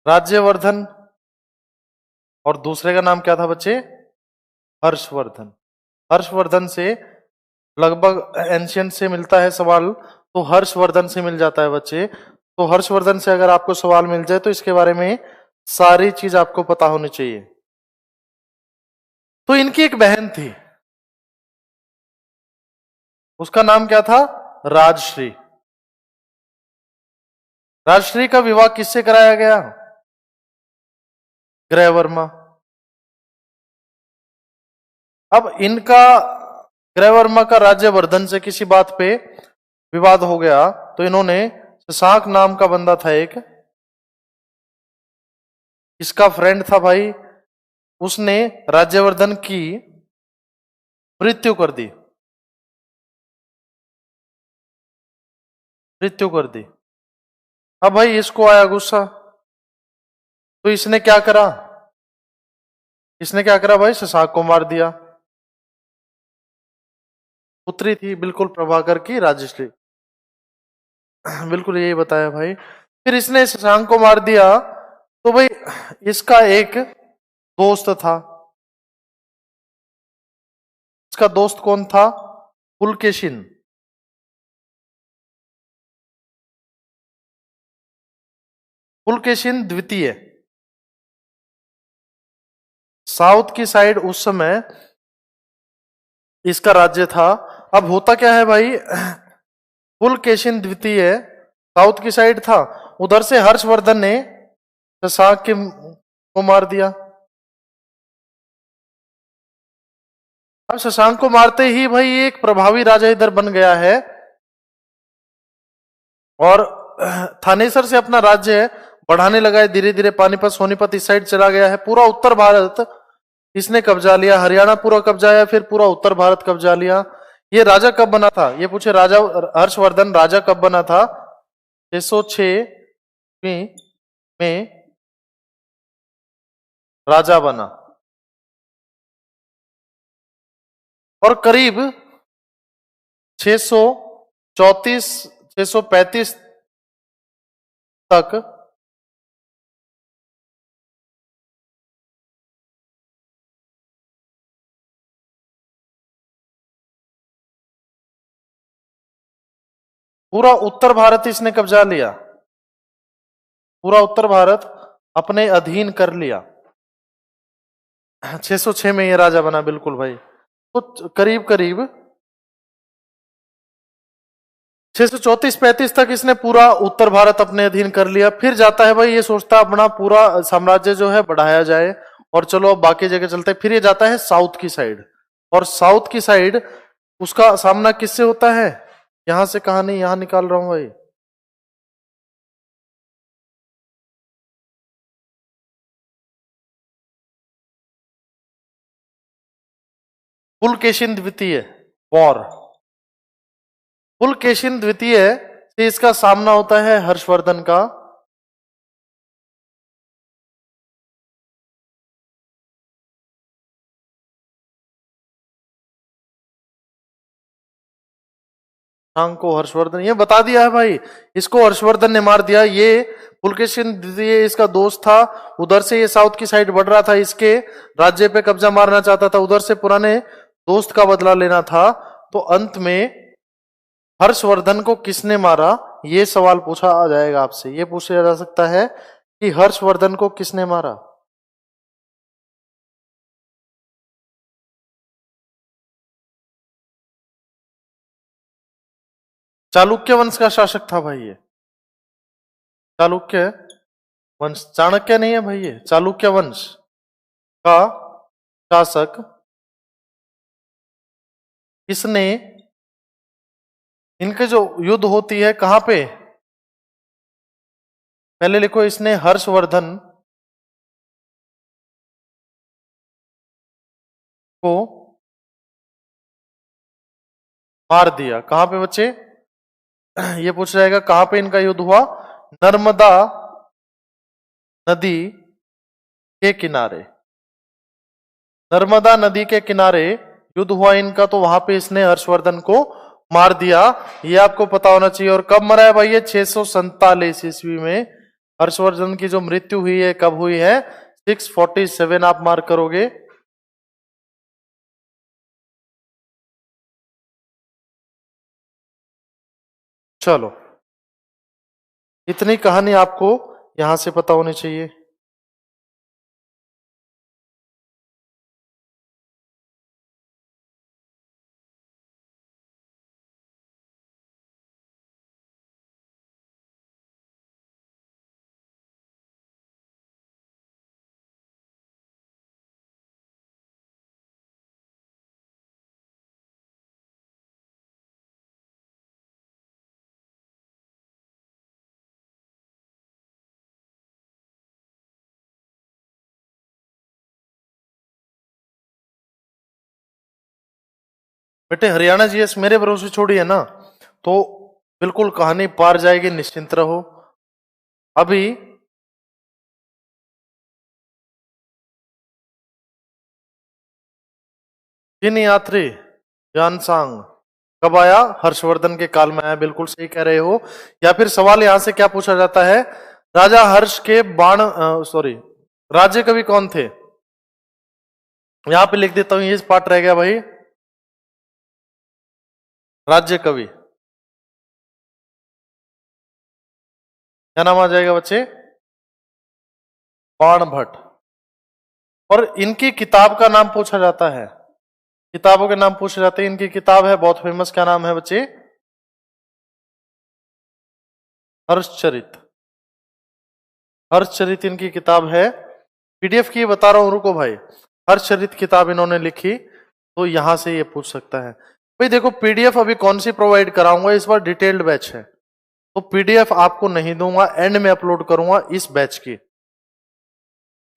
राज्यवर्धन, और दूसरे का नाम क्या था बच्चे? हर्षवर्धन। हर्षवर्धन से लगभग एंशियंट से मिलता है सवाल, तो हर्षवर्धन से मिल जाता है बच्चे। तो हर्षवर्धन से अगर आपको सवाल मिल जाए तो इसके बारे में सारी चीज आपको पता होनी चाहिए। तो इनकी एक बहन थी, उसका नाम क्या था? राजश्री। राजश्री का विवाह किससे कराया गया? ग्रहवर्मा। अब इनका, ग्रहवर्मा का राज्यवर्धन से किसी बात पे विवाद हो गया, तो इन्होंने शशांक नाम का बंदा था एक, इसका फ्रेंड था भाई, उसने राज्यवर्धन की मृत्यु कर दी, मृत्यु कर दी। अब भाई इसको आया गुस्सा, तो इसने क्या करा? इसने क्या करा भाई? शशांक को मार दिया। पुत्री थी बिल्कुल प्रभाकर की, राजश्री। बिल्कुल यही बताया भाई। फिर इसने शशांक को मार दिया, तो भाई इसका एक दोस्त था, इसका दोस्त कौन था? पुलकेशिन। पुलकेशिन द्वितीय, साउथ की साइड उस समय इसका राज्य था। अब होता क्या है भाई, पुलकेशिन द्वितीय साउथ की साइड था, उधर से हर्षवर्धन ने शशांक को मार दिया। अब शशांक को मारते ही भाई एक प्रभावी राजा इधर बन गया है, और थानेसर से अपना राज्य बढ़ाने लगा है धीरे धीरे। पानीपत सोनीपत इस साइड चला गया है, पूरा उत्तर भारत इसने कब्जा लिया, हरियाणा पूरा कब्जा है, फिर पूरा उत्तर भारत कब्जा लिया। ये राजा कब बना था? ये पूछे, राजा हर्षवर्धन राजा कब बना था? 606 में राजा बना, और करीब 634 635 तक पूरा उत्तर भारत इसने कब्जा लिया, पूरा उत्तर भारत अपने अधीन कर लिया। 606 में ये राजा बना, बिल्कुल भाई। तो करीब करीब 634-35 तक इसने पूरा उत्तर भारत अपने अधीन कर लिया। फिर जाता है भाई, ये सोचता अपना पूरा साम्राज्य जो है बढ़ाया जाए, और चलो अब बाकी जगह चलते हैं। फिर ये जाता है साउथ की साइड, और साउथ की साइड उसका सामना किससे होता है? यहां से कहानी यहां निकाल रहा हूं भाई। पुलकेशिन द्वितीय वॉर, पुलकेशिन द्वितीय से इसका सामना होता है हर्षवर्धन का। शांग को हर्षवर्धन, ये बता दिया है भाई, इसको हर्षवर्धन ने मार दिया। ये पुलकेशिन द्वितीय इसका दोस्त था, उधर से ये साउथ की साइड बढ़ रहा था, इसके राज्य पे कब्जा मारना चाहता था, उधर से पुराने दोस्त का बदला लेना था। तो अंत में हर्षवर्धन को किसने मारा? ये सवाल पूछा आ जाएगा आपसे, ये पूछा जा सकता है कि हर्षवर्धन को किसने मारा? चालुक्य वंश का शासक था भाई ये, चालुक्य वंश, चाणक्य नहीं है भाई, ये चालुक्य वंश का शासक किसने, इनके जो युद्ध होती है कहां पे, पहले लिखो, इसने हर्षवर्धन को मार दिया। कहां पे बच्चे, ये पूछ जाएगा कहां पे इनका युद्ध हुआ, नर्मदा नदी के किनारे, नर्मदा नदी के किनारे युद्ध हुआ इनका, तो वहां पे इसने हर्षवर्धन को मार दिया। ये आपको पता होना चाहिए। और कब मरा है भाई ये, 647 ईस्वी में हर्षवर्धन की जो मृत्यु हुई है कब हुई है, 647 आप मार्क करोगे। चलो, इतनी कहानी आपको यहां से पता होनी चाहिए। बेटे हरियाणा जीएस मेरे भरोसे छोड़िए ना, तो बिल्कुल कहानी पार जाएगी, निश्चिंत रहो। अभी चीन यात्री यानसांग कब आया, हर्षवर्धन के काल में आया, बिल्कुल सही कह रहे हो। या फिर सवाल यहां से क्या पूछा जाता है, राजा हर्ष के बाण सॉरी राज्य कवि कौन थे, यहां पे लिख देता हूं, ये पार्ट रह गया भाई, राज्य कवि क्या नाम आ जाएगा बच्चे, बाण भट्ट। और इनकी किताब का नाम पूछा जाता है, किताबों के नाम पूछे जाते हैं, इनकी किताब है बहुत फेमस, क्या नाम है बच्चे, हर्षचरित, हर्षचरित इनकी किताब है। पीडीएफ की बता रहा हूं, रुको भाई, हर्षचरित किताब इन्होंने लिखी, तो यहां से ये पूछ सकता है। भाई देखो पीडीएफ अभी कौन सी प्रोवाइड कराऊंगा, इस बार डिटेल्ड बैच है, तो पीडीएफ आपको नहीं दूंगा, एंड में अपलोड करूंगा इस बैच की,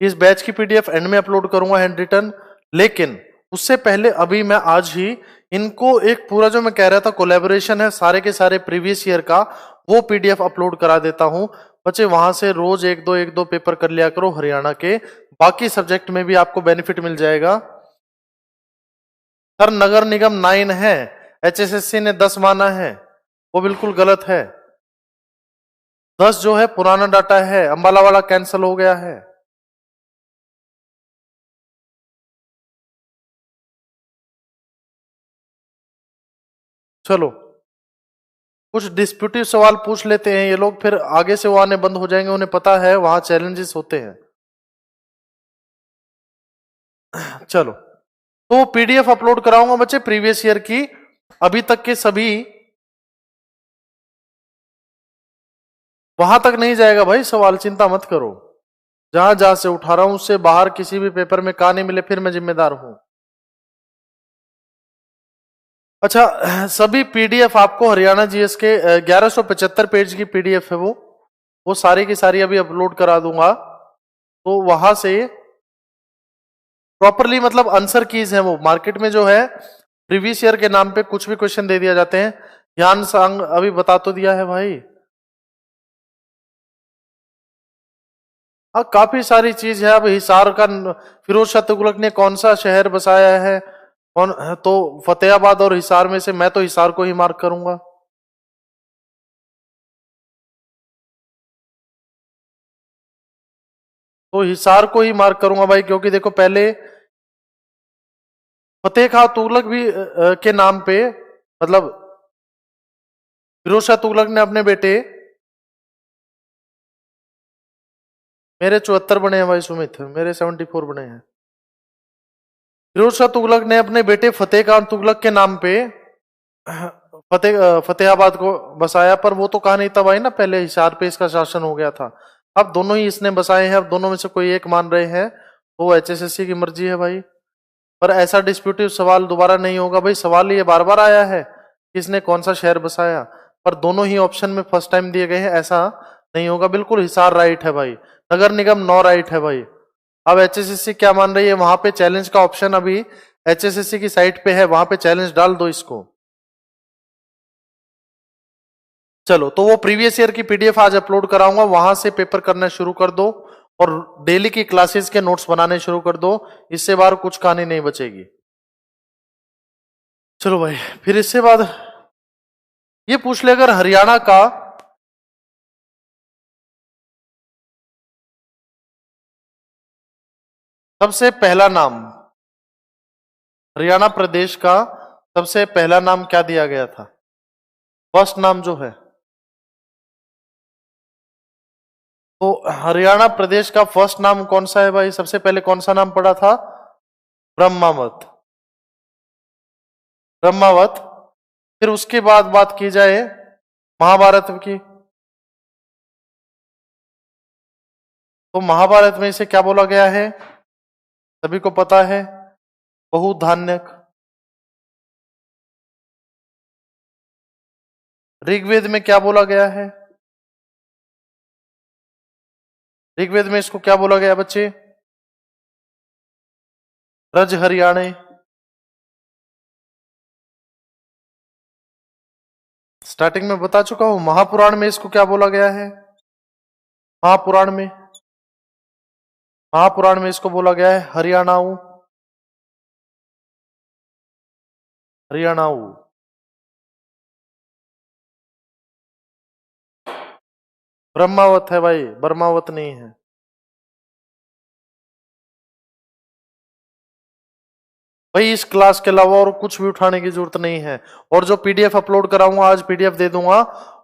इस बैच की पीडीएफ एंड में अपलोड करूंगा हैंड रिटन। लेकिन उससे पहले अभी मैं आज ही इनको एक पूरा जो मैं कह रहा था कोलैबोरेशन है सारे के सारे प्रीवियस ईयर का, वो पीडीएफ अपलोड करा देता हूं। बच्चे वहां से रोज एक दो पेपर कर लिया करो हरियाणा के, बाकी सब्जेक्ट में भी आपको बेनिफिट मिल जाएगा। सर नगर निगम 9 है, एचएसएससी ने 10 माना है, वो बिल्कुल गलत है। 10 जो है पुराना डाटा है, अंबाला वाला कैंसिल हो गया है। चलो कुछ डिस्प्यूटिव सवाल पूछ लेते हैं ये लोग, फिर आगे से वो आने बंद हो जाएंगे, उन्हें पता है वहां चैलेंजेस होते हैं। चलो, तो पीडीएफ अपलोड कराऊंगा बच्चे प्रीवियस ईयर की, अभी तक के सभी, वहां तक नहीं जाएगा भाई सवाल, चिंता मत करो, जहां जहां से उठा रहा हूं उससे बाहर किसी भी पेपर में कहा नहीं मिले फिर मैं जिम्मेदार हूं। अच्छा, सभी पीडीएफ आपको हरियाणा जीएस के 1175 पेज की पीडीएफ है, वो सारी की सारी अभी अपलोड करा दूंगा, तो वहां से प्रॉपरली मतलब आंसर कीज है, वो मार्केट में जो है प्रीवियस ईयर के नाम पे कुछ भी क्वेश्चन दे दिया जाते हैं। यान सांग अभी बता तो दिया है भाई, हाँ काफी सारी चीज है। अब हिसार का फिरोज शाह तुगलक ने कौन सा शहर बसाया है, कौन, तो फतेहाबाद और हिसार में से मैं तो हिसार को ही मार्क करूंगा। तो हिसार को ही मार्क करूंगा भाई, क्योंकि देखो पहले फतेह खां तुगलक भी के नाम पे, मतलब फिरोज शाह तुगलक ने अपने बेटे, मेरे 74 बने हैं भाई सुमित, मेरे 74 बने हैं। फिरोज शाह तुगलक ने अपने बेटे फतेह खान तुगलक के नाम पे फतेहाबाद को बसाया, पर वो तो कहा नहीं था भाई ना, पहले हिसार पे इसका शासन हो गया था। अब दोनों ही इसने बसाए हैं, अब दोनों में से कोई एक मान रहे हैं तो वो एचएसएससी की मर्जी है भाई। पर ऐसा डिस्प्यूटिव सवाल दोबारा नहीं होगा भाई, सवाल ये बार बार आया है किसने कौन सा शहर बसाया, पर दोनों ही ऑप्शन में फर्स्ट टाइम दिए गए हैं, ऐसा नहीं होगा। बिल्कुल हिसार राइट है भाई, नगर निगम नो राइट है भाई। अब एचएसएससी क्या मान रही है, वहां पे चैलेंज का ऑप्शन अभी एचएसएससी की साइट पे है, वहां पे चैलेंज डाल दो इसको। चलो तो वो प्रीवियस ईयर की पीडीएफ आज अपलोड कराऊंगा, वहां से पेपर करना शुरू कर दो और डेली की क्लासेस के नोट्स बनाने शुरू कर दो, इससे बाहर कुछ कहानी नहीं बचेगी। चलो भाई, फिर इससे बाद ये पूछ ले, अगर हरियाणा का सबसे पहला नाम, हरियाणा प्रदेश का सबसे पहला नाम क्या दिया गया था, फर्स्ट नाम जो है, तो हरियाणा प्रदेश का फर्स्ट नाम कौन सा है भाई, सबसे पहले कौन सा नाम पड़ा था, ब्रह्मावत, ब्रह्मावत। फिर उसके बाद बात की जाए महाभारत की, तो महाभारत में इसे क्या बोला गया है, सभी को पता है, बहुधान्यक। ऋग्वेद में क्या बोला गया है, ऋग्वेद में इसको क्या बोला गया बच्चे, रज हरियाणे। स्टार्टिंग में बता चुका हूं, महापुराण में इसको क्या बोला गया है, महापुराण में, महापुराण में इसको बोला गया है हरियाणाऊ, हरियाणाऊ। ब्रह्मावत है भाई, ब्रह्मावत नहीं है। भाई इस क्लास के अलावा और कुछ भी उठाने की जरूरत नहीं है, और जो पीडीएफ अपलोड कराऊंगा आज, पीडीएफ दे दूंगा,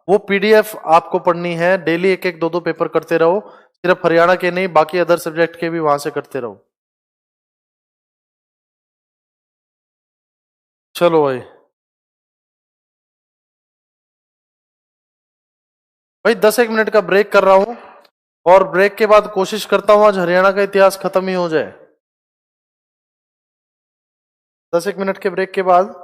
वो पीडीएफ आपको पढ़नी है, डेली एक एक दो दो पेपर करते रहो, सिर्फ हरियाणा के नहीं बाकी अदर सब्जेक्ट के भी वहां से करते रहो। चलो भाई, भाई 10 एक मिनट का ब्रेक कर रहा हूं, और ब्रेक के बाद कोशिश करता हूं आज हरियाणा का इतिहास खत्म ही हो जाए। 10 एक मिनट के ब्रेक के बाद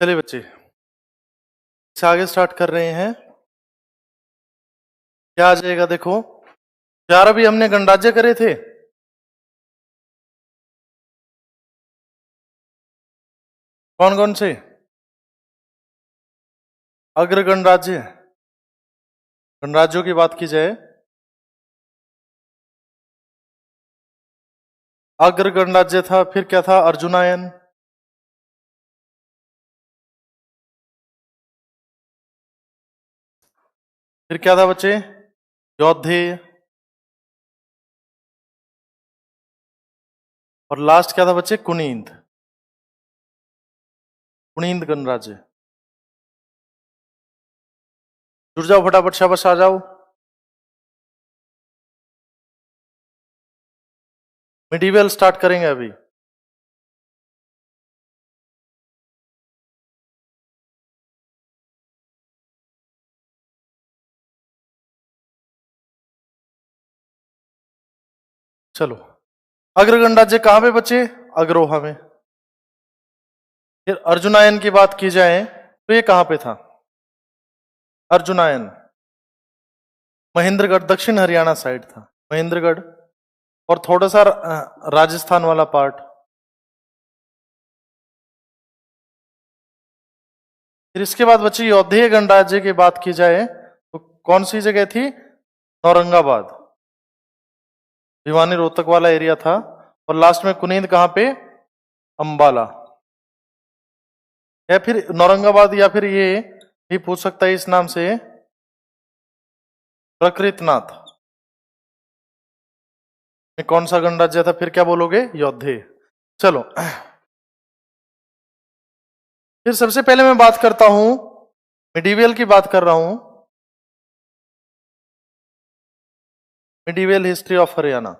चलिए बच्चे, इससे आगे स्टार्ट कर रहे हैं। क्या आ जाएगा देखो, यार अभी हमने गणराज्य करे थे। कौन कौन से? अग्र गणराज्य, गणराज्यों की बात की जाए, अग्र गणराज्य था। फिर क्या था? अर्जुनायन। फिर क्या था बच्चे? यौधेय। और लास्ट क्या था बच्चे? कुनींद। कुनींद गणराज्य। जुड़ जाओ फटाफट, शाबाश आ जाओ। मिडीवल स्टार्ट करेंगे अभी। चलो, अग्र गणराज्य कहां पे बच्चे? अग्रोहा में। फिर अर्जुनायन की बात की जाए तो ये कहां पे था? अर्जुनायन महेंद्रगढ़, दक्षिण हरियाणा साइड था महेंद्रगढ़। और थोड़ा सा राजस्थान वाला पार्ट। फिर इसके बाद बच्चे यौधेय गणराज्य की बात की जाए तो कौन सी जगह थी? औरंगाबाद, भिवानी रोहतक वाला एरिया था। और लास्ट में कुनीद कहां पे? अंबाला। या फिर औरंगाबाद, या फिर ये भी पूछ सकता है इस नाम से, प्रकृतनाथ में कौन सा गणराज्य था? फिर क्या बोलोगे? यौधेय। चलो, फिर सबसे पहले मैं बात करता हूं, मिडीवियल की बात कर रहा हूं, मिडीवियल हिस्ट्री ऑफ हरियाणा।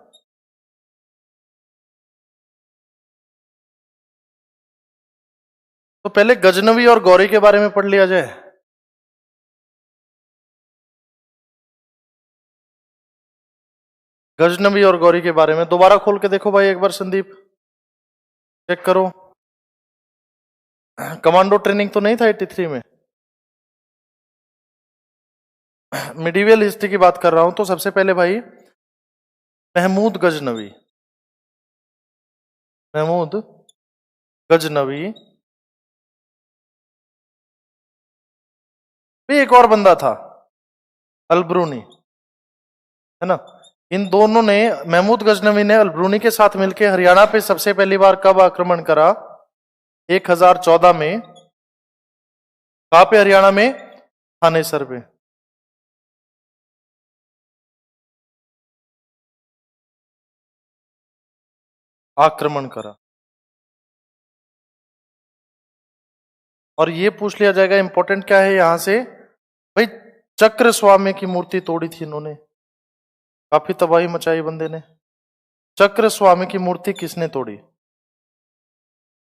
तो पहले गजनवी और गौरी के बारे में पढ़ लिया जाए। गजनवी और गौरी के बारे में दोबारा खोल के देखो भाई एक बार, संदीप चेक करो। कमांडो ट्रेनिंग तो नहीं था 83 में? मिडीवियल हिस्ट्री की बात कर रहा हूं तो सबसे पहले भाई महमूद गजनवी, महमूद गजनवी। भी एक और बंदा था, अलब्रूनी, है ना। इन दोनों ने, महमूद गजनवी ने अलब्रूनी के साथ मिलकर हरियाणा पे सबसे पहली बार कब आक्रमण करा? 1014 में। कहां पे? हरियाणा में थानेसर पे। आक्रमण करा। और ये पूछ लिया जाएगा, इंपॉर्टेंट क्या है यहां से भाई? चक्र स्वामी की मूर्ति तोड़ी थी इन्होंने, काफी तबाही मचाई बंदे ने। चक्र स्वामी की मूर्ति किसने तोड़ी?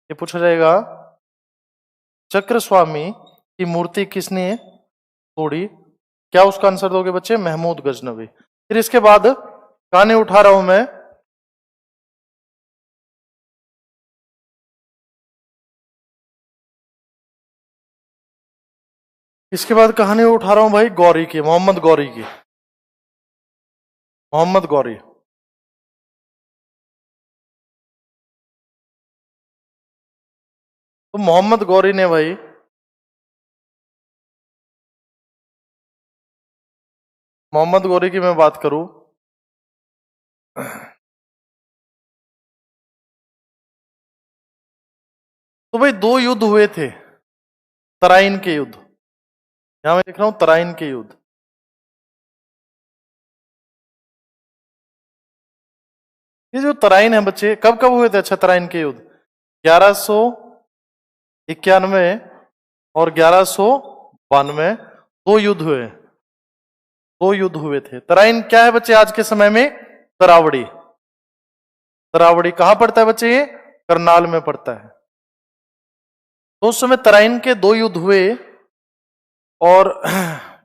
ये पूछा जाएगा, चक्र स्वामी की मूर्ति किसने तोड़ी? क्या उसका आंसर दोगे बच्चे? महमूद गजनवी। फिर इसके बाद कहानी उठा रहा हूं मैं, इसके बाद कहानी उठा रहा हूं भाई गौरी की, मोहम्मद गौरी की। मोहम्मद गौरी। तो मोहम्मद गौरी ने भाई, मोहम्मद गौरी की मैं बात करूं तो भाई दो युद्ध हुए थे, तराइन के युद्ध। यहां मैं देख रहा हूं तराइन के युद्ध। ये जो तराइन है बच्चे, कब कब हुए थे? अच्छा, तराइन के युद्ध 1191 और 1192, दो युद्ध हुए। दो युद्ध हुए थे। तराइन क्या है बच्चे आज के समय में? तरावड़ी। तरावड़ी कहां पड़ता है बच्चे? ये करनाल में पड़ता है। तो उस समय तराइन के दो युद्ध हुए। और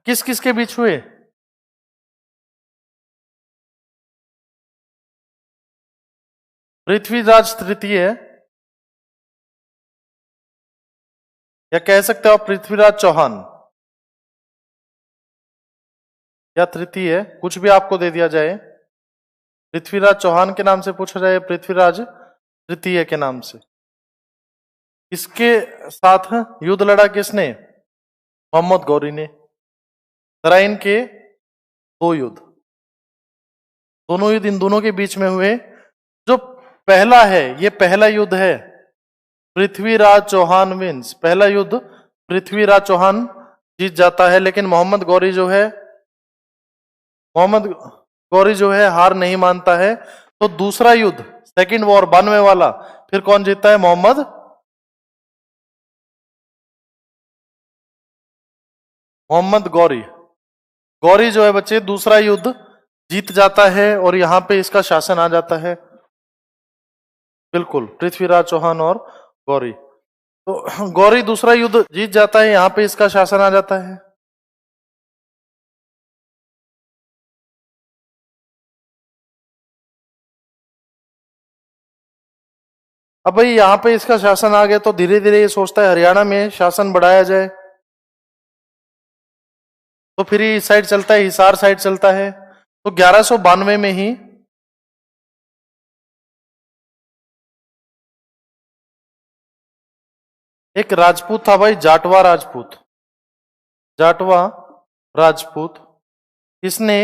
किस किस के बीच हुए? पृथ्वीराज तृतीय या कह सकते हो आप पृथ्वीराज चौहान, या तृतीय, कुछ भी आपको दे दिया जाए। पृथ्वीराज चौहान के नाम से पूछा जाए, पृथ्वीराज तृतीय के नाम से। इसके साथ युद्ध लड़ा किसने? मोहम्मद गौरी ने। तराइन के 2 युद्ध, दोनों युद्ध इन दोनों के बीच में हुए। जो पहला है, ये पहला युद्ध है, पृथ्वीराज चौहान विंस। पहला युद्ध पृथ्वीराज चौहान जीत जाता है, लेकिन मोहम्मद गौरी जो है हार नहीं मानता है। तो दूसरा युद्ध, सेकंड वॉर 92 वाला, फिर कौन जीतता है? मोहम्मद गौरी। गौरी जो है बच्चे दूसरा युद्ध जीत जाता है और यहां पे इसका शासन आ जाता है। बिल्कुल, पृथ्वीराज चौहान और गौरी। तो गौरी दूसरा युद्ध जीत जाता है, यहां पे इसका शासन आ जाता है। अब भाई यहां पे इसका शासन आ गया तो धीरे धीरे ये सोचता है हरियाणा में शासन बढ़ाया जाए, तो फिर इस साइड चलता है, हिसार साइड चलता है। तो 1192 में ही एक राजपूत था भाई, जाटवा राजपूत। जाटवा राजपूत, इसने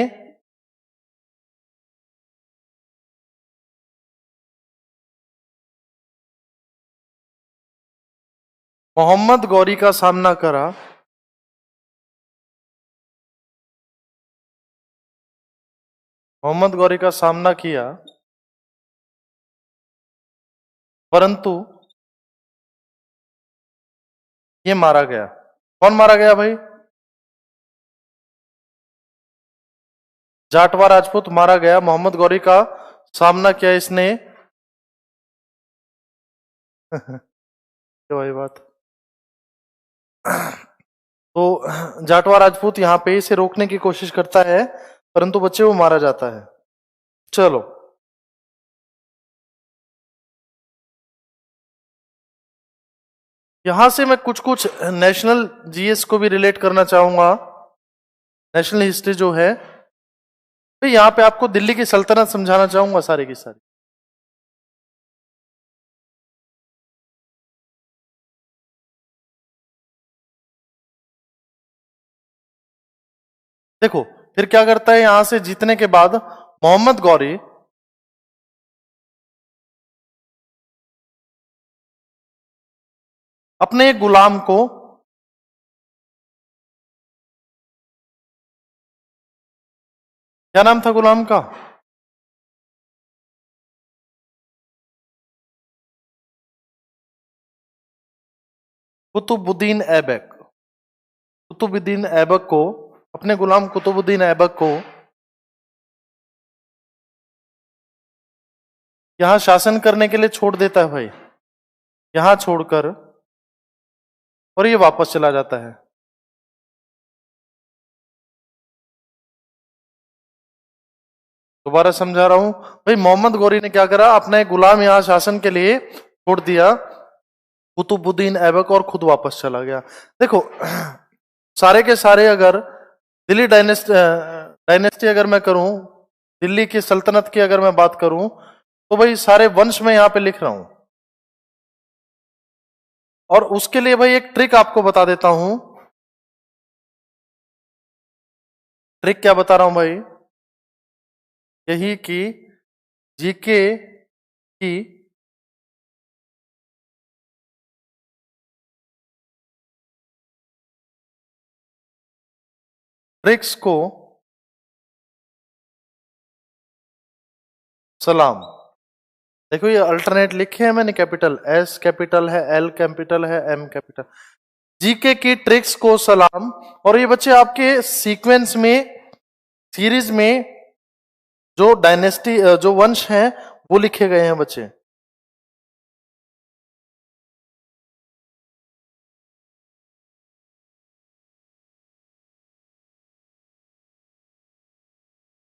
मोहम्मद गौरी का सामना करा। मोहम्मद गौरी का सामना किया, परंतु ये मारा गया। कौन मारा गया भाई? जाटवा राजपूत मारा गया। मोहम्मद गौरी का सामना किया इसने। क्या भाई बात। तो जाटवा राजपूत यहां पे इसे रोकने की कोशिश करता है, परंतु बच्चे वो मारा जाता है। चलो, यहां से मैं कुछ कुछ नेशनल जीएस को भी रिलेट करना चाहूंगा। नेशनल हिस्ट्री जो है, तो यहां पे आपको दिल्ली की सल्तनत समझाना चाहूंगा सारी की सारी। देखो, फिर क्या करता है, यहां से जीतने के बाद मोहम्मद गौरी अपने एक गुलाम को, क्या नाम था गुलाम का? कुतुबुद्दीन ऐबक। कुतुबुद्दीन ऐबक को, अपने गुलाम कुतुबुद्दीन ऐबक को यहां शासन करने के लिए छोड़ देता है भाई, यहां छोड़कर, और ये वापस चला जाता है। दोबारा समझा रहा हूं भाई, मोहम्मद गौरी ने क्या करा, अपना एक गुलाम यहां शासन के लिए छोड़ दिया, कुतुबुद्दीन ऐबक, और खुद वापस चला गया। देखो, सारे के सारे अगर दिल्ली डायनेस्टी अगर मैं करूं, दिल्ली की सल्तनत की अगर मैं बात करूं, तो भाई सारे वंश में यहां पे लिख रहा हूं। और उसके लिए भाई एक ट्रिक आपको बता देता हूं। ट्रिक क्या बता रहा हूं भाई? यही कि जीके की ट्रिक्स को सलाम। देखो, ये अल्टरनेट लिखे हैं मैंने, कैपिटल एस कैपिटल है, एल कैपिटल है, एम कैपिटल। जीके की ट्रिक्स को सलाम। और ये बच्चे आपके सीक्वेंस में, सीरीज में जो डायनेस्टी, जो वंश हैं वो लिखे गए हैं बच्चे।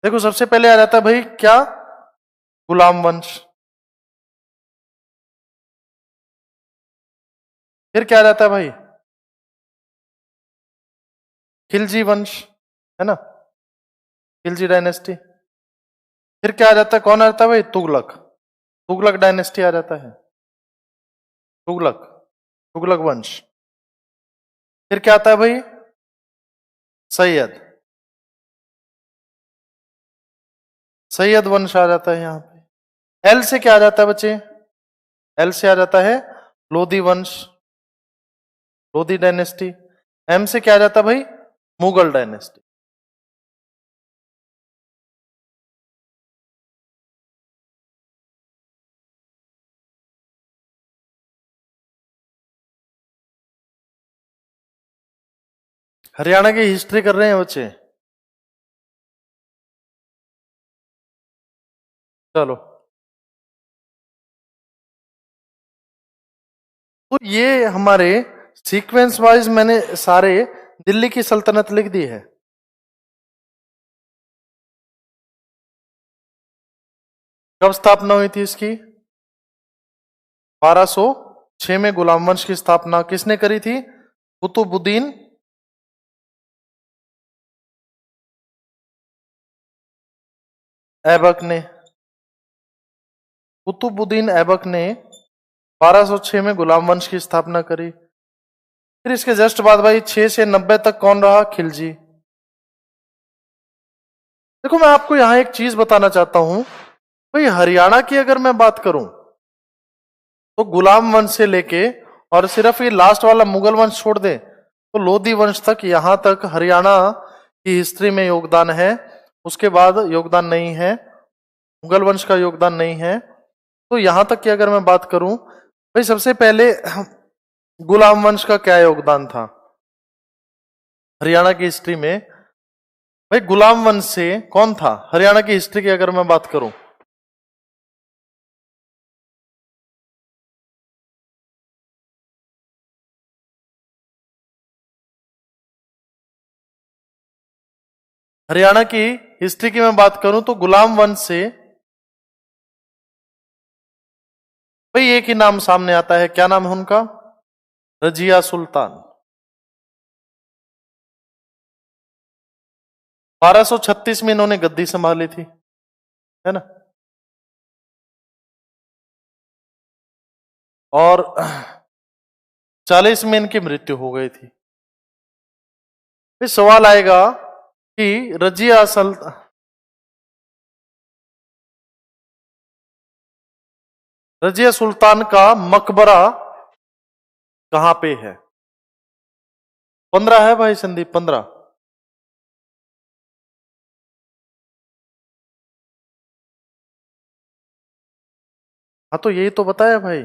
देखो, सबसे पहले आ जाता है भाई क्या? गुलाम वंश। फिर क्या आ जाता है भाई? खिलजी वंश, है ना, खिलजी डायनेस्टी। फिर क्या आ जाता है, कौन आ जाता है भाई, तुगलक, तुगलक डायनेस्टी आ जाता है, तुगलक, तुगलक वंश। फिर क्या आता है भाई, सैयद, सैयद वंश आ जाता है यहां पे। एल से क्या आ जाता है बच्चे, एल से आ जाता है लोधी वंश, लोधी डायनेस्टी। एम से क्या आ जाता है भाई, मुगल डायनेस्टी। हरियाणा की हिस्ट्री कर रहे हैं बच्चे, चलो। तो ये हमारे सीक्वेंस वाइज मैंने सारे दिल्ली की सल्तनत लिख दी है। कब स्थापना हुई थी इसकी, 1206 में गुलाम वंश की स्थापना किसने करी थी, कुतुबुद्दीन ऐबक ने, कुतुबुद्दीन ऐबक ने 1206 में गुलाम वंश की स्थापना करी। फिर इसके जस्ट बाद भाई 6 से 90 तक कौन रहा, खिलजी। देखो मैं आपको यहां एक चीज बताना चाहता हूं भाई, हरियाणा की अगर मैं बात करूं तो गुलाम वंश से लेके और सिर्फ ये लास्ट वाला मुगल वंश छोड़ दे तो लोधी वंश तक, यहां तक हरियाणा की हिस्ट्री में योगदान है। उसके बाद योगदान नहीं है, मुगल वंश का योगदान नहीं है। तो यहां तक की अगर मैं बात करूं भाई, सबसे पहले गुलाम वंश का क्या योगदान था हरियाणा की हिस्ट्री में। भाई गुलाम वंश से कौन था हरियाणा की हिस्ट्री की अगर मैं बात करूं, हरियाणा की हिस्ट्री की मैं बात करूं तो गुलाम वंश से भाई एक ही नाम सामने आता है, क्या नाम है उनका, रजिया सुल्तान। 1236 में इन्होंने गद्दी संभाली थी, है ना। और 40 में इनकी मृत्यु हो गई थी। फिर सवाल आएगा कि रजिया सुल्तान का मकबरा कहां पे है। 15 है भाई संदीप, 15। हाँ तो यही तो बताया भाई,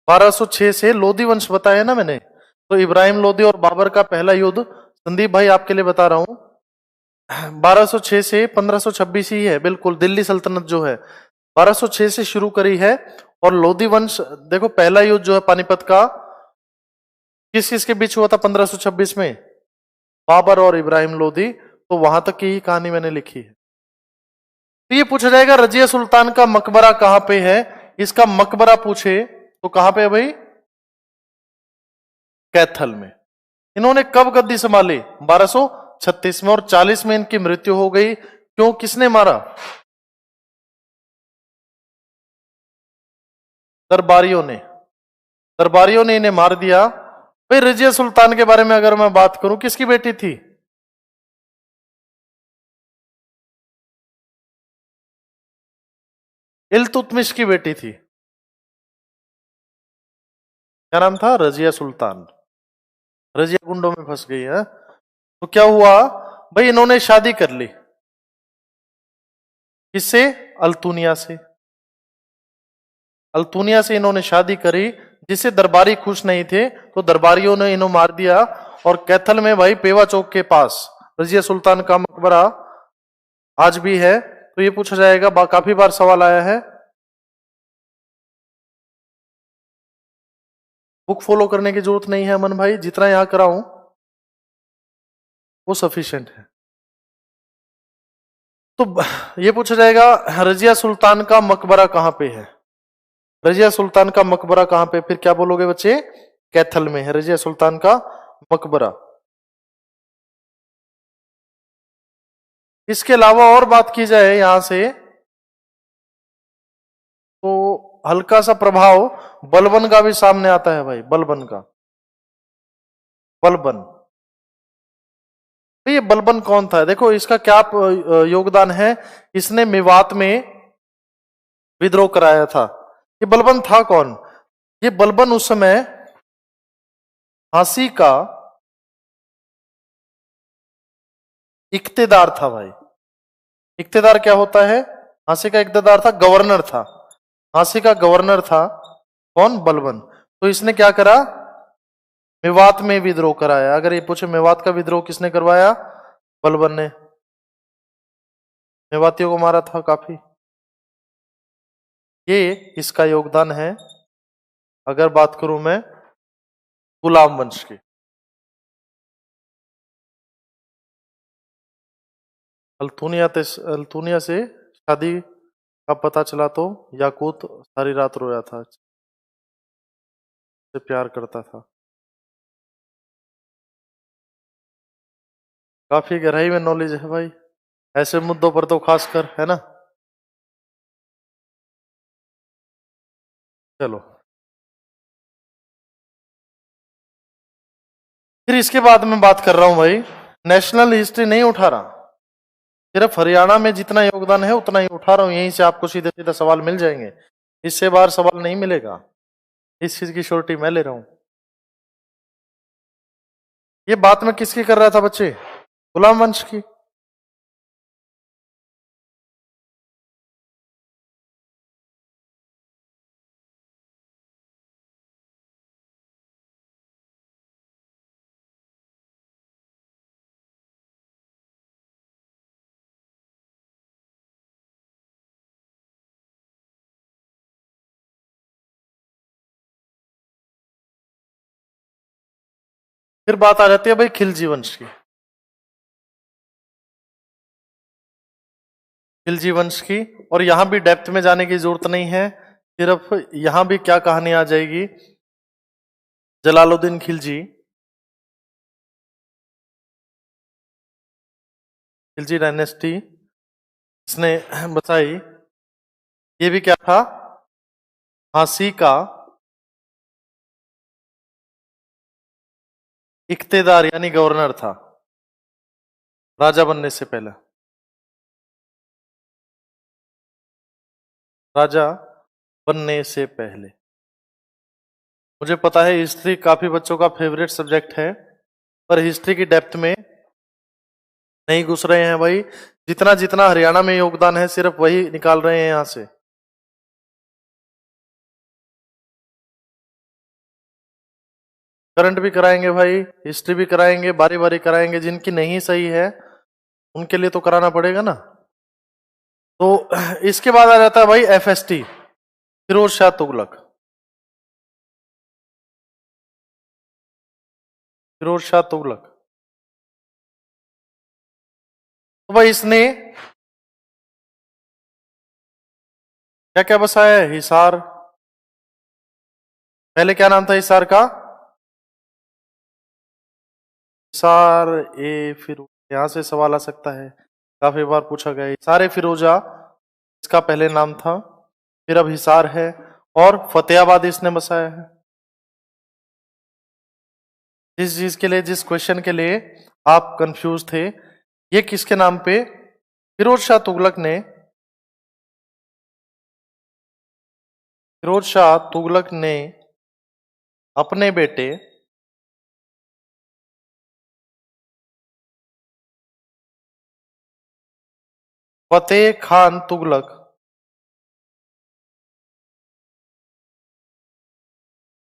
1206 से लोधी वंश बताया ना मैंने। तो इब्राहिम लोधी और बाबर का पहला युद्ध, संदीप भाई आपके लिए बता रहा हूं, 1206 से 1526 ही है, बिल्कुल दिल्ली सल्तनत जो है 1206 से शुरू करी है। और लोधी वंश देखो, पहला युद्ध जो है पानीपत का किस किस के बीच हुआ था 1526 में, बाबर और इब्राहिम लोधी। तो वहां तक की ही कहानी मैंने लिखी है। तो ये पूछा जाएगा रजिया सुल्तान का मकबरा कहां पे है, इसका मकबरा पूछे तो कहां पे है भाई, कैथल में। इन्होंने कब गद्दी संभाली, 1236 में, और 40 में इनकी मृत्यु हो गई। क्यों, किसने मारा, दरबारियों ने, दरबारियों ने इन्हें मार दिया। भाई रजिया सुल्तान के बारे में अगर मैं बात करूं, किसकी बेटी थी, इल्तुतमिश की बेटी थी। क्या नाम था, रजिया सुल्तान। रजिया गुंडों में फंस गई है। तो क्या हुआ भाई, इन्होंने शादी कर ली, किससे, अल्तुनिया से। अल्तुनिया से इन्होंने शादी करी, जिससे दरबारी खुश नहीं थे, तो दरबारियों ने इन्हों मार दिया। और कैथल में भाई पेवा चौक के पास रजिया सुल्तान का मकबरा आज भी है। तो ये पूछा जाएगा, काफी बार सवाल आया है। बुक फॉलो करने की जरूरत नहीं है अमन भाई, जितना यहां कराऊं वो सफिशिएंट है। तो ये पूछा जाएगा रजिया सुल्तान का मकबरा कहां पे है, रजिया सुल्तान का मकबरा कहां पे, फिर क्या बोलोगे बच्चे, कैथल में है रजिया सुल्तान का मकबरा। इसके अलावा और बात की जाए यहां से तो हल्का सा प्रभाव बलबन का भी सामने आता है भाई, बलबन का। बलबन, तो ये बलबन कौन था? देखो इसका क्या योगदान है, इसने मेवात में विद्रोह कराया था। ये बलबन था कौन? ये बलबन उस समय झांसी का इक्तेदार था भाई। इक्तेदार क्या होता है? झांसी का इक्तेदार था, गवर्नर था। झांसी का गवर्नर था कौन? बलबन। तो इसने क्या करा? मेवात में विद्रोह कराया। अगर ये पूछे मेवात का विद्रोह किसने करवाया? बलबन ने। मेवातियों को मारा था काफी। ये इसका योगदान है। अगर बात करूं मैं गुलाम वंश की, अल्तुनिया से शादी का पता चला तो याकूत सारी रात रोया था, से प्यार करता था। काफी गहराई में नॉलेज है भाई, ऐसे मुद्दों पर तो खासकर, है ना। चलो, फिर इसके बाद मैं बात कर रहा हूं भाई, नेशनल हिस्ट्री नहीं उठा रहा, सिर्फ हरियाणा में जितना योगदान है उतना ही उठा रहा हूं। यहीं से आपको सीधे सीधे सवाल मिल जाएंगे, इससे बाहर सवाल नहीं मिलेगा। इस चीज की श्योरिटी मैं ले रहा हूं। ये बात मैं किसकी कर रहा था बच्चे? गुलाम वंश की। फिर बात आ जाती है भाई खिलजी वंश की। खिलजी वंश की, और यहां भी डेप्थ में जाने की जरूरत नहीं है, सिर्फ यहां भी क्या कहानी आ जाएगी, जलालुद्दीन खिलजी, खिलजी डायनेस्टी इसने बताई। ये भी क्या था? झांसी का इख्तेदार यानी गवर्नर था, राजा बनने से पहले। राजा बनने से पहले। मुझे पता है हिस्ट्री काफी बच्चों का फेवरेट सब्जेक्ट है, पर हिस्ट्री की डेप्थ में नहीं घुस रहे हैं भाई। जितना जितना हरियाणा में योगदान है सिर्फ वही निकाल रहे हैं यहां से। करंट भी कराएंगे भाई, हिस्ट्री भी कराएंगे, बारी बारी कराएंगे। जिनकी नहीं सही है उनके लिए तो कराना पड़ेगा ना। तो इसके बाद आ जाता है भाई एफएसटी, फिरोज शाह तुगलक। फिरोज शाह तुगलक, तो भाई इसने क्या क्या बसाया है? हिसार, पहले क्या नाम था हिसार का? हिसार ए फिरोज, यहां से सवाल आ सकता है, काफी बार पूछा गया। हिसार ए फिरोजा इसका पहले नाम था, फिर अब हिसार है, और फतेहाबाद इसने बसाया है। जिस चीज के लिए, जिस क्वेश्चन के लिए आप कंफ्यूज थे, ये किसके नाम पे? फिरोज शाह तुगलक ने, फिरोज शाह तुगलक ने अपने बेटे फतेह खान तुगलक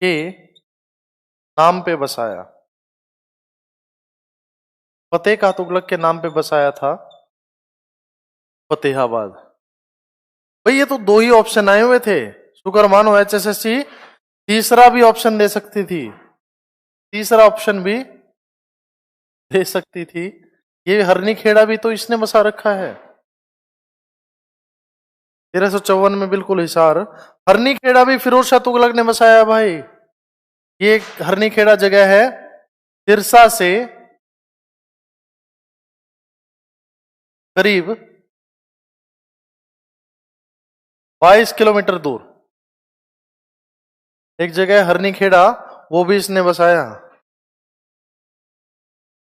के नाम पे बसाया। फतेह खान तुगलक के नाम पे बसाया था फतेहाबाद। भाई ये तो दो ही ऑप्शन आए हुए थे, शुक्र मानो एचएसएससी तीसरा भी ऑप्शन दे सकती थी, तीसरा ऑप्शन भी दे सकती थी। ये हरनी खेड़ा भी तो इसने बसा रखा है 1354 में, बिल्कुल हिसार। हरनी खेड़ा भी फिरोज शाह तुगलक ने बसाया भाई। ये हरनी खेड़ा जगह है सिरसा से करीब 22 किलोमीटर दूर एक जगह हरनी खेड़ा, वो भी इसने बसाया।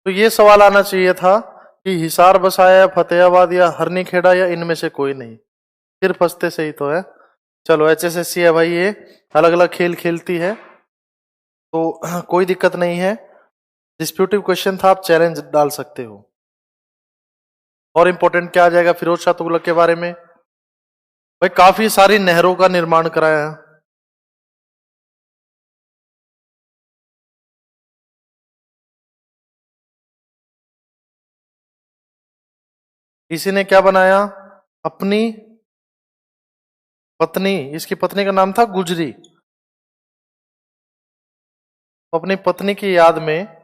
तो ये सवाल आना चाहिए था कि हिसार बसाया, फतेहाबाद या हरनी खेड़ा, या इनमें से कोई नहीं। फिर फंसते सही तो है। चलो HSSC है भाई, ये अलग अलग खेल खेलती है तो कोई दिक्कत नहीं है। डिस्प्यूटिव क्वेश्चन था, आप चैलेंज डाल सकते हो। और इंपॉर्टेंट क्या आ जाएगा फिरोज शाह तुगलक के बारे में? भाई काफी सारी नहरों का निर्माण कराया। इसी ने क्या बनाया? अपनी पत्नी, इसकी पत्नी का नाम था गुजरी, अपनी पत्नी की याद में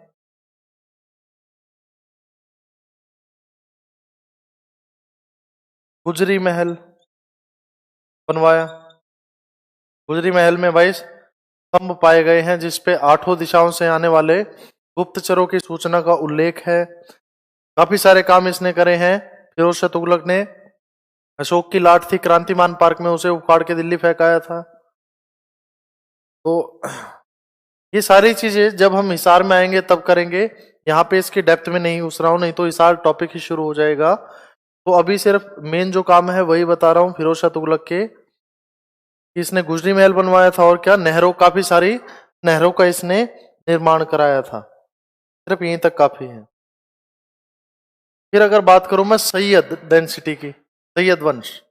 गुजरी महल बनवाया। गुजरी महल में भाई स्तंभ पाए गए हैं जिसपे 8 दिशाओं से आने वाले गुप्तचरों की सूचना का उल्लेख है। काफी सारे काम इसने करे हैं। फिरोज शाह तुगलक ने अशोक की लाट थी क्रांतिमान पार्क में, उसे उखाड़ के दिल्ली फेंकाया था। तो ये सारी चीजें जब हम हिसार में आएंगे तब करेंगे। यहाँ पे इसकी डेप्थ में नहीं घुस रहा हूं, नहीं तो हिसार टॉपिक ही शुरू हो जाएगा। तो अभी सिर्फ मेन जो काम है वही बता रहा हूँ फिरोज शाह तुगलक के। इसने गुजरी महल बनवाया था और क्या, नहरों, काफी सारी नहरों का इसने निर्माण कराया था। सिर्फ यहीं तक काफी है। फिर अगर बात करूं मैं सैयद डेंसिटी की, सैयद वंश,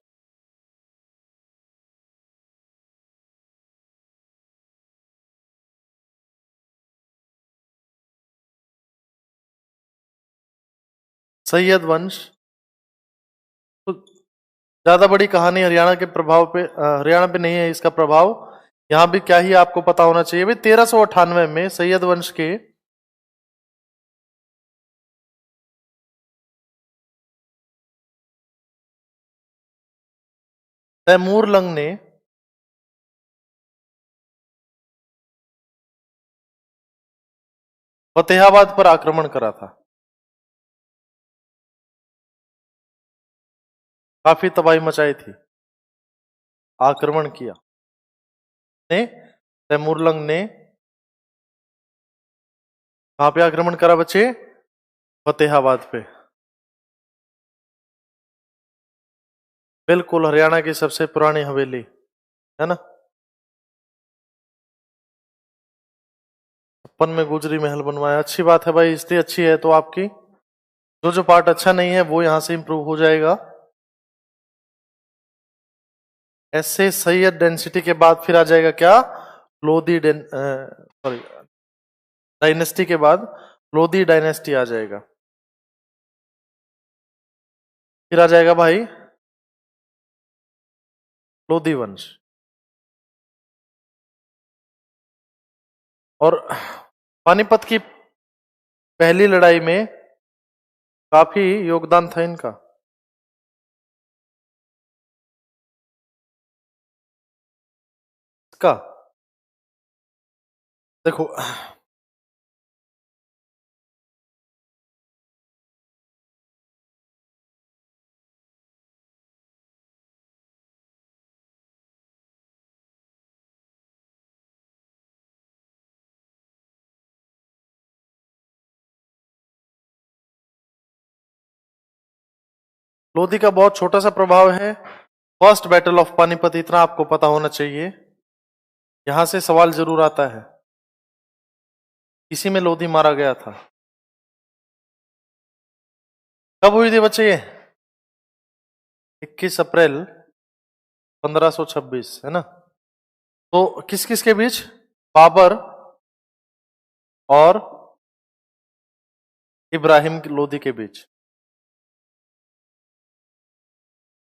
सैयद वंश तो ज्यादा बड़ी कहानी हरियाणा के प्रभाव पे, हरियाणा पे नहीं है इसका प्रभाव। यहां भी क्या ही आपको पता होना चाहिए भाई, 1398 में सैयद वंश के तैमूर लंग ने फतेहाबाद पर आक्रमण करा था। काफी तबाही मचाई थी, आक्रमण किया ने तैमूर लंग ने। कहां पे आक्रमण करा बच्चे? फतेहाबाद पे। बिल्कुल, हरियाणा की सबसे पुरानी हवेली है ना। 56 में गुजरी महल बनवाया। अच्छी बात है भाई, हिस्ट्री अच्छी है तो आपकी। जो जो पार्ट अच्छा नहीं है वो यहां से इंप्रूव हो जाएगा। ऐसे सैयद डेंसिटी के बाद फिर आ जाएगा क्या? लोधी सॉरी, डायनेस्टी के बाद लोधी डायनेस्टी आ जाएगा। फिर आ जाएगा भाई लोधी वंश। और पानीपत की पहली लड़ाई में काफी योगदान था इनका। इसका देखो, लोधी का बहुत छोटा सा प्रभाव है। फर्स्ट बैटल ऑफ पानीपत, इतना आपको पता होना चाहिए। यहां से सवाल जरूर आता है, इसी में लोधी मारा गया था। कब हुई थी बच्चे ये? 21 अप्रैल 1526 है ना। तो किस किस के बीच? बाबर और इब्राहिम लोधी के बीच।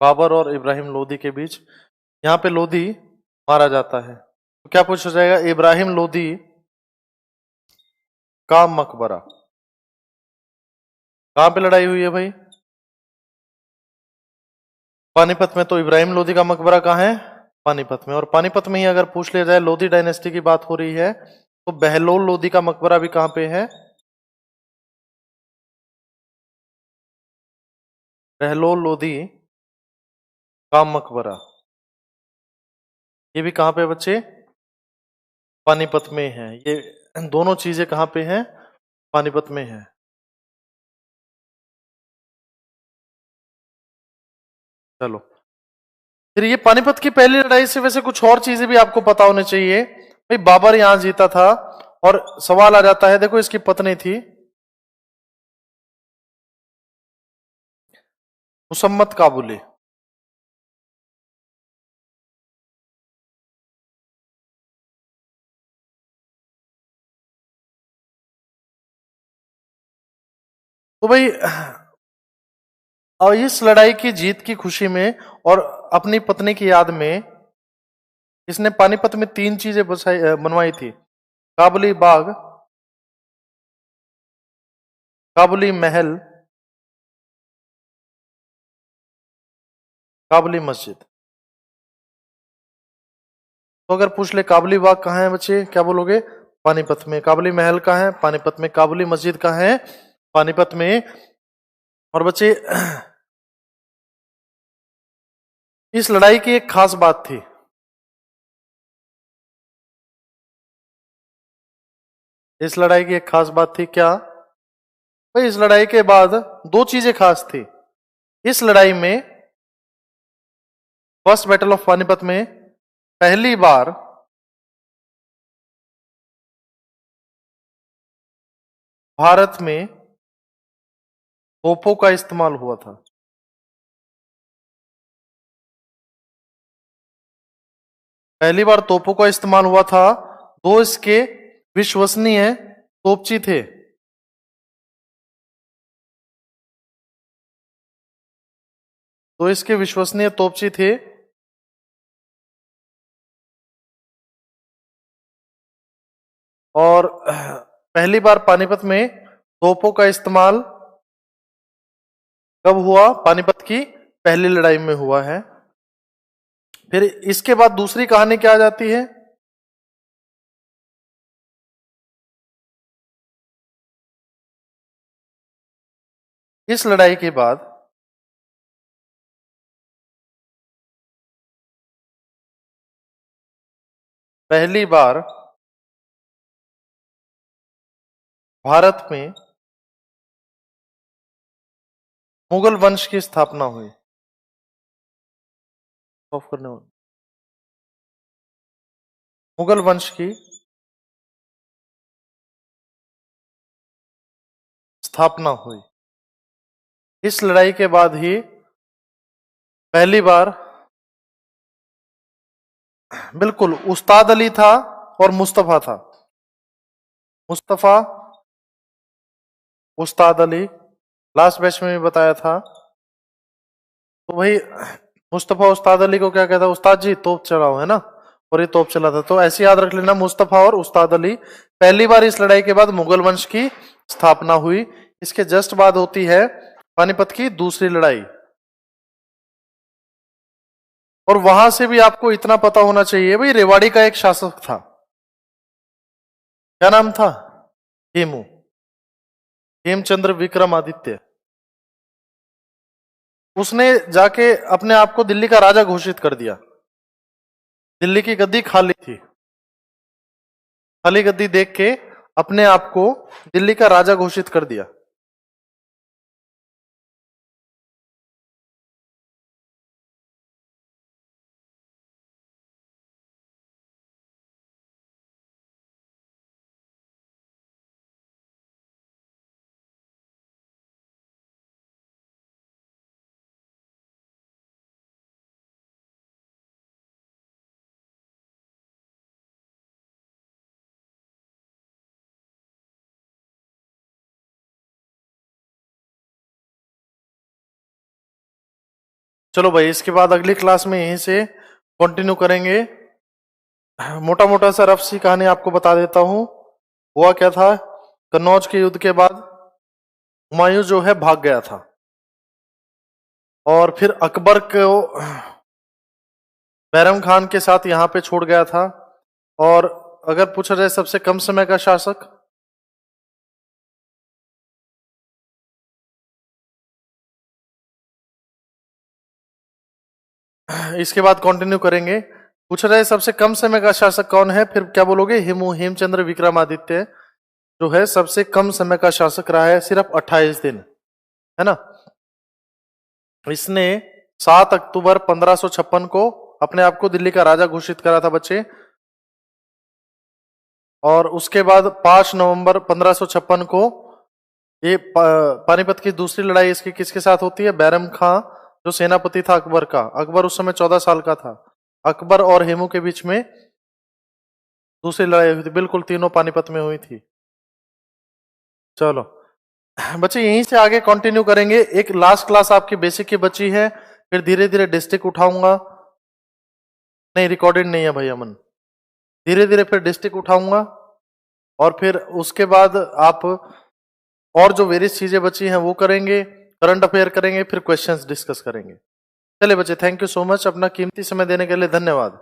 बाबर और इब्राहिम लोधी के बीच यहाँ पे लोधी मारा जाता है। तो क्या पूछा जाएगा? इब्राहिम लोधी का मकबरा कहां पे लड़ाई हुई है भाई? पानीपत में। तो इब्राहिम लोधी का मकबरा कहाँ है? पानीपत में। और पानीपत में ही अगर पूछ लिया जाए, लोधी डायनेस्टी की बात हो रही है, तो बहलोल लोधी का मकबरा भी कहां पे है? रहलो लोधी का मकबरा, ये भी कहाँ पे बच्चे? पानीपत में है। ये दोनों चीजें कहाँ पे हैं? पानीपत में है। चलो, फिर ये पानीपत की पहली लड़ाई से वैसे कुछ और चीजें भी आपको पता होनी चाहिए। भाई बाबर यहां जीता था, और सवाल आ जाता है, देखो इसकी पत्नी थी मुसम्मत काबुली। तो भाई और इस लड़ाई की जीत की खुशी में और अपनी पत्नी की याद में इसने पानीपत में 3 चीजें बनवाई थी। काबुली बाग, काबुली महल, काबुली मस्जिद। तो अगर पूछ ले काबुली बाग कहाँ है बच्चे, क्या बोलोगे? पानीपत में। काबुली महल कहाँ है? पानीपत में। काबुली मस्जिद कहाँ है? पानीपत में। और बच्चे इस लड़ाई की एक खास बात थी। इस लड़ाई की एक खास बात थी, क्या भाई? इस लड़ाई के बाद 2 चीजें खास थी। इस लड़ाई में, फर्स्ट बैटल ऑफ पानीपत में, पहली बार भारत में तोपों का इस्तेमाल हुआ था। पहली बार तोपों का इस्तेमाल हुआ था। 2 इसके विश्वसनीय तोपची थे। तो इसके विश्वसनीय तोपची थे। और पहली बार पानीपत में तोपों का इस्तेमाल कब हुआ? पानीपत की पहली लड़ाई में हुआ है। फिर इसके बाद दूसरी कहानी क्या आ जाती है? इस लड़ाई के बाद पहली बार भारत में मुगल वंश की स्थापना हुई। ऑफ करने वाला, मुगल वंश की स्थापना हुई। इस लड़ाई के बाद ही पहली बार, बिल्कुल, उस्ताद अली था और मुस्तफा था। मुस्तफा, उस्ताद अली, लास्ट बैच में भी बताया था। तो भाई मुस्तफा उस्ताद अली को क्या कहता है? उस्ताद जी तोप चलाओ, है ना? और ये तोप चला था। तो ऐसे याद रख लेना, मुस्तफा और उस्ताद अली। पहली बार इस लड़ाई के बाद मुगल वंश की स्थापना हुई। इसके जस्ट बाद होती है पानीपत की दूसरी लड़ाई। और वहां से भी आपको इतना पता होना चाहिए, भाई रेवाड़ी का एक शासक था, क्या नाम था? हेमू, हेमचंद्र विक्रमादित्य। उसने जाके अपने आप को दिल्ली का राजा घोषित कर दिया। दिल्ली की गद्दी खाली थी, खाली गद्दी देख के अपने आप को दिल्ली का राजा घोषित कर दिया। चलो भाई, इसके बाद अगली क्लास में यहीं से कंटिन्यू करेंगे। मोटा मोटा सा रफ सी कहानी आपको बता देता हूं। हुआ क्या था? कन्नौज के युद्ध के बाद हुमायूं जो है भाग गया था, और फिर अकबर को बैरम खान के साथ यहां पे छोड़ गया था। और अगर पूछा जाए सबसे कम समय का शासक, इसके बाद कंटिन्यू करेंगे। पूछ रहे सबसे कम समय का शासक कौन है, फिर क्या बोलोगे? हेमचंद्र विक्रमादित्य जो है सबसे कम समय का शासक रहा है, सिर्फ 28 दिन, है ना। इसने 7 अक्टूबर 1556 को अपने आप को दिल्ली का राजा घोषित करा था बच्चे, और उसके बाद 5 नवंबर 1556 को ये पानीपत की दूसरी लड़ाई इसकी किसके साथ होती है? बैरम खां जो सेनापति था अकबर का। अकबर उस समय 14 साल का था। अकबर और हेमू के बीच में दूसरी लड़ाई हुई थी, बिल्कुल तीनों पानीपत में हुई थी। चलो बच्चे यहीं से आगे कंटिन्यू करेंगे। एक लास्ट क्लास आपकी बेसिक की बची है, फिर धीरे धीरे डिस्ट्रिक्ट उठाऊंगा। नहीं, रिकॉर्डेड नहीं है भाई अमन। धीरे धीरे फिर डिस्ट्रिक्ट उठाऊंगा, और फिर उसके बाद आप और जो वेरियस चीजें बची हैं वो करेंगे, करंट अफेयर करेंगे, फिर क्वेश्चंस डिस्कस करेंगे। चलिए बच्चे, थैंक यू सो मच। अपना कीमती समय देने के लिए धन्यवाद।